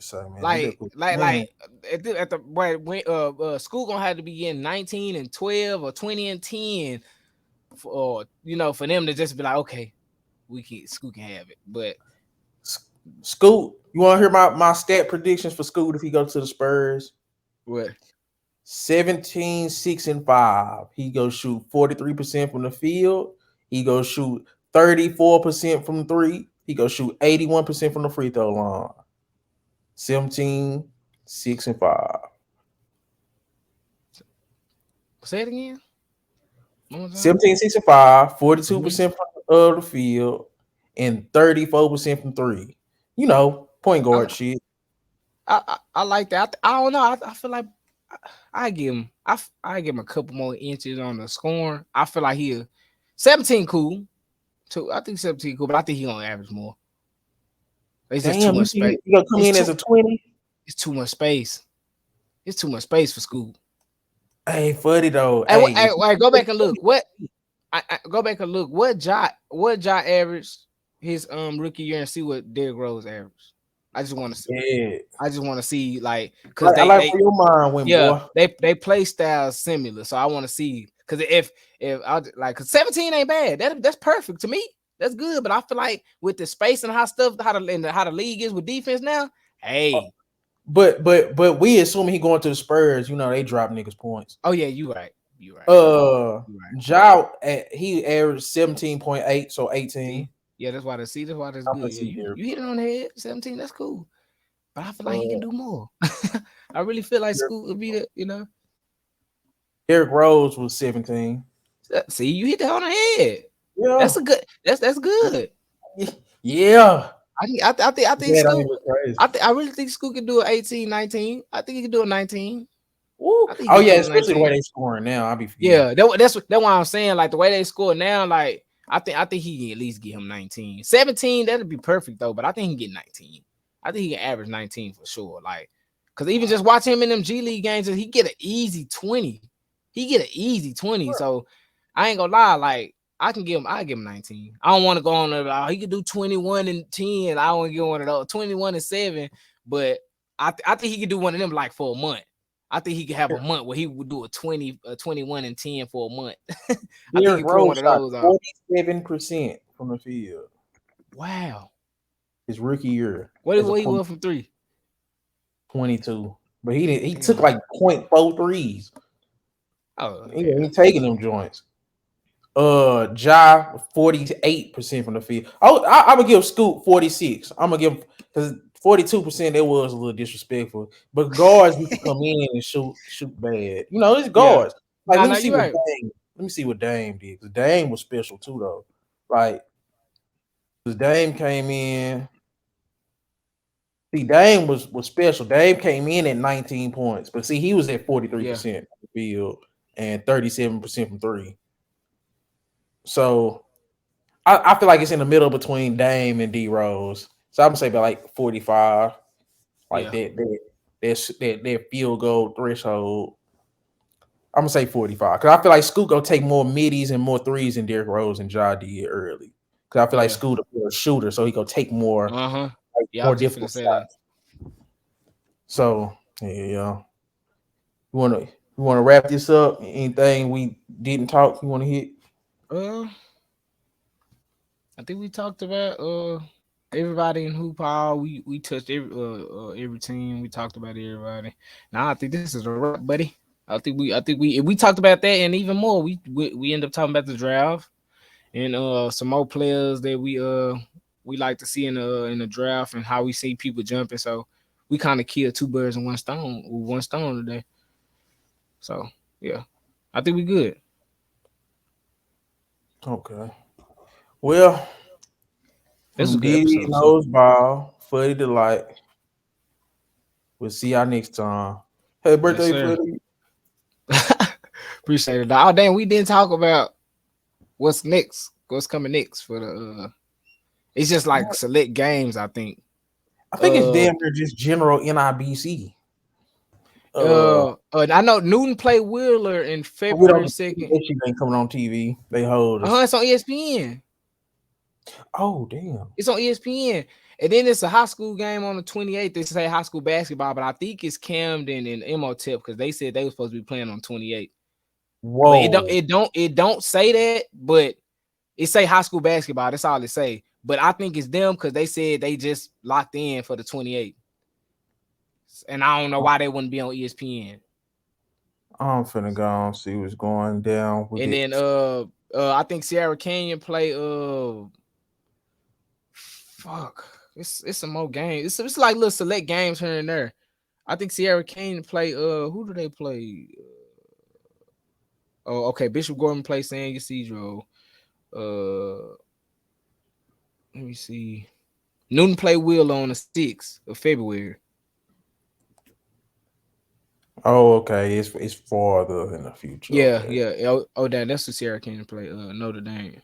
So man, they better Like, put like, man. like at the when school gonna have to be getting 19 and 12 or 20 and 10 for for them to just be like, okay, school can have it. But Scoot, you want to hear my stat predictions for Scoot if he goes to the Spurs? what? 17, 6, and 5. He goes shoot 43% from the field. He goes shoot 34% from three. He goes shoot 81% from the free throw line. 17, 6, and 5. Say it again. One more time. 17, 6, and 5, Mhm. 42% from the field, and 34% from three. Point guard shit. I like that. I don't know. I feel like I give him. I give him a couple more inches on the scoring. I feel like he'll 17 cool. I think 17 cool, but I think he gonna average more. It's just too Damn, you much see space. he gonna come It's in as too. a 20? It's too much space. It's too much space for school. Hey, funny though. Hey, Hey, hey, go back and look. I go back and look. What Ja averaged his rookie year and see what Derrick Rose averaged. I just want to. Yeah. I just want to see like because I they like they where your mind went, yeah boy. they play styles similar, so I want to see because if I like cause 17 ain't bad. That's perfect to me. That's good, but I feel like with the space and how the league is with defense now, hey, But we assuming he going to the Spurs, you know, they drop niggas points. oh yeah, you right, you right. He averaged 17.8, so 18. See, yeah, that's why that's I'm good. gonna Yeah, see you here. you hit it on the head. 17, that's cool. But I feel like he can Uh, do more. I really feel like Scoot would be the. Derrick Rose was 17. See, you hit that on the head. Yeah. That's a good. That's good. Yeah. I think Yeah, that Scoot. was crazy. I really think Scoot can do an 18, 19. I think he can do a 19. Woo. I think he Oh can yeah, do a especially the way 19. they scoring now. I'll be forgetting. Yeah, that's why I'm saying like the way they score now. Like I think he can at least get him 19, 17. That'd be perfect though. But I think he can get 19. I think he can average 19 for sure. Like, cause even just watch him in them G League games, he get an easy 20. He get an easy 20. So I ain't gonna lie, like I give him 19. I don't want to go on there. He could do 21 and 10. I don't want to get one of those 21 and 7. But I think he could do one of them like for a month. I think he could have a month where he would do a 21 and 10 for a month. I think he Derrick could pull one Rose of shot those off. 47% from the field Wow. his rookie year What as a he point was from 3? 22. But he took Damn. like 0.4 threes. Oh He yeah. ain't taking them joints. Ja 48% from the field. I'm gonna give Scoot 46. I'm gonna give because 42% it was a little disrespectful. But guards need to come in and shoot bad. You know, it's Yeah. guards. Like Nah, you right. Let me see what Dame did. Because Dame was special too, though. Like, because Dame came in. See, Dame was special. Dame came in at 19 points, but see, he was at Yeah. 43% from the field and 37% from three. So I feel like it's in the middle between Dame and D Rose. So I'm gonna say about like 45, like Yeah. that field goal threshold. I'm gonna say 45 because I feel like Scoot gonna take more middies and more threes than Derrick Rose and Ja did early. Because I feel like Yeah. Scoot a shooter, so he gonna take more Uh-huh. like Yeah, I more was just finna difficult say that. shots. So yeah, you wanna wrap this up? Anything we didn't talk? You wanna hit? Uh I think we talked about everybody in HoopHall. We touched every team. We talked about everybody. Now I think this is a wrap, buddy. I think we if we talked about that and even more. We end up talking about the draft and some more players that we like to see in the draft and how we see people jumping. So we kind of killed two birds in one stone with one stone today. So yeah, I think we good. Okay. Well, This was a from good Diddy episode too. Nose Ball, Fuddy Delight. We'll see y'all next time. Happy Yes, birthday, sir. Fuddy. Appreciate it. Oh damn, we didn't talk about what's next. What's coming next for the it's just like select games, I think. I think it's Uh damn near just general NIBC. Uh, I know Newton played Wheeler in we February don't. 2nd. That shit ain't coming on TV. They hold us. It's on ESPN. Oh damn. It's on ESPN. And then it's a high school game on the 28th. They say high school basketball, but I think it's Camden and Imhotep because they said they were supposed to be playing on 28th. But Whoa. it don't say that, but it say high school basketball. That's all it say. But I think it's them because they said they just locked in for the 28th. And I don't know why they wouldn't be on ESPN. I'm finna go and see what's going down with And then it. I think Sierra Canyon play fuck. It's some more games. It's like little select games here and there. I think Sierra Canyon play who do they play? Oh, okay. Bishop Gordon play San Ysidro. Let me see. Newton play Wheeler on the 6th of February. Oh, okay. It's farther in the future. Yeah, Okay. yeah. Damn, that's the Sierra Canyon play. Notre Dame.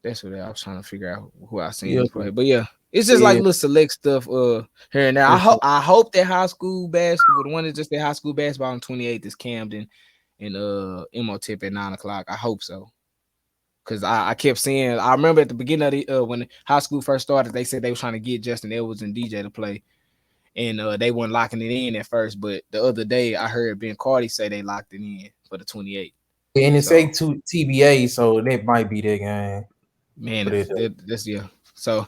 That's what I was trying to figure out who I seen Yeah. them play. But yeah, it's just like Yeah. little select stuff here and there. For sure. I hope that high school basketball, the one that just that high school basketball on 28th is Camden and Imhotep at 9 o'clock. I hope so. Cause I kept seeing. I remember at the beginning of the when high school first started, they said they was trying to get Justin Edwards and DJ to play, and they weren't locking it in at first. But the other day, I heard Ben Cardi say they locked it in for the 28. And it's So A2 TBA, so that might be their game. man, But it that's yeah. So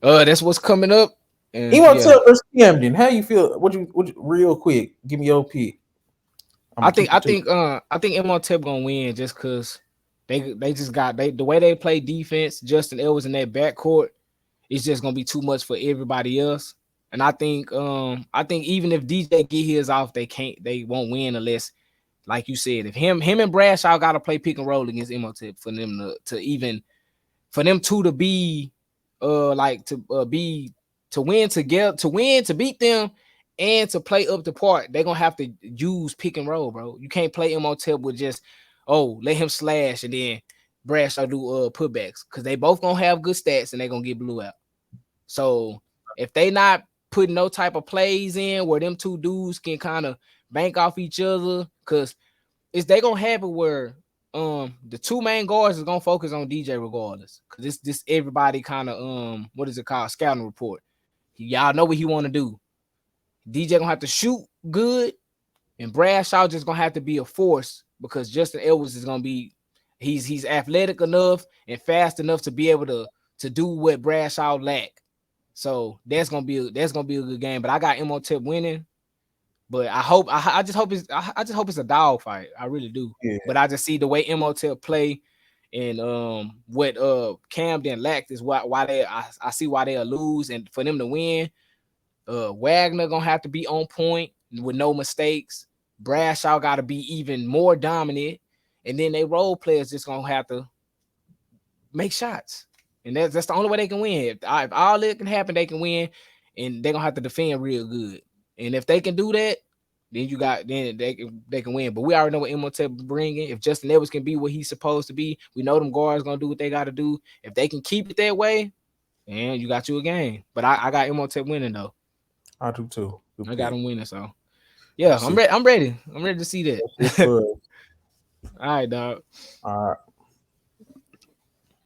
that's what's coming up. And Emo yeah, Tub versus Camden. How you feel? What you real quick? Give me your pick. I'm I gonna think keep I it to think I think MOTEP gonna win just cause they just got the way they play defense. Justin Edwards in that backcourt, it's just gonna be too much for everybody else. And I think even if DJ get his off, they won't win unless, like you said, if him and Bradshaw gotta play pick and roll against MOTEP for them to even for them two to be like to be to win together, to beat them and to play up the part, they're gonna have to use pick and roll, bro. You can't play MOTEP with just let him slash and then Bradshaw do putbacks, because they both gonna have good stats and they're gonna get blew out. So if they not putting no type of plays in where them two dudes can kind of bank off each other, because it's they gonna have it where the two main guards is gonna focus on DJ regardless. Cause this everybody kind of what is it called? Scouting report. Y'all know what he want to do. DJ gonna have to shoot good, and Bradshaw just gonna have to be a force because Justin Edwards is gonna be he's athletic enough and fast enough to be able to do what Bradshaw lack. So that's gonna be a good game. But I got MOTEP winning. But I just hope it's a dog fight. I really do. Yeah. But I just see the way MOTEP play and what Camden lacked is why I see why they'll lose. And for them to win, Wagner gonna have to be on point with no mistakes. Bradshaw gotta be even more dominant, and then they role players just gonna have to make shots. And that's the only way they can win. If all that can happen, they can win, and they're gonna have to defend real good. And if they can do that, then they can win. But we already know what Imhotep bringing. If Justin Edwards can be what he's supposed to be, we know them guards gonna do what they got to do. If they can keep it that way, and you got you a game. But I got Imhotep winning though. I do too. I got him winning. So yeah, I'm ready. I'm ready to see that. All right, dog. All right.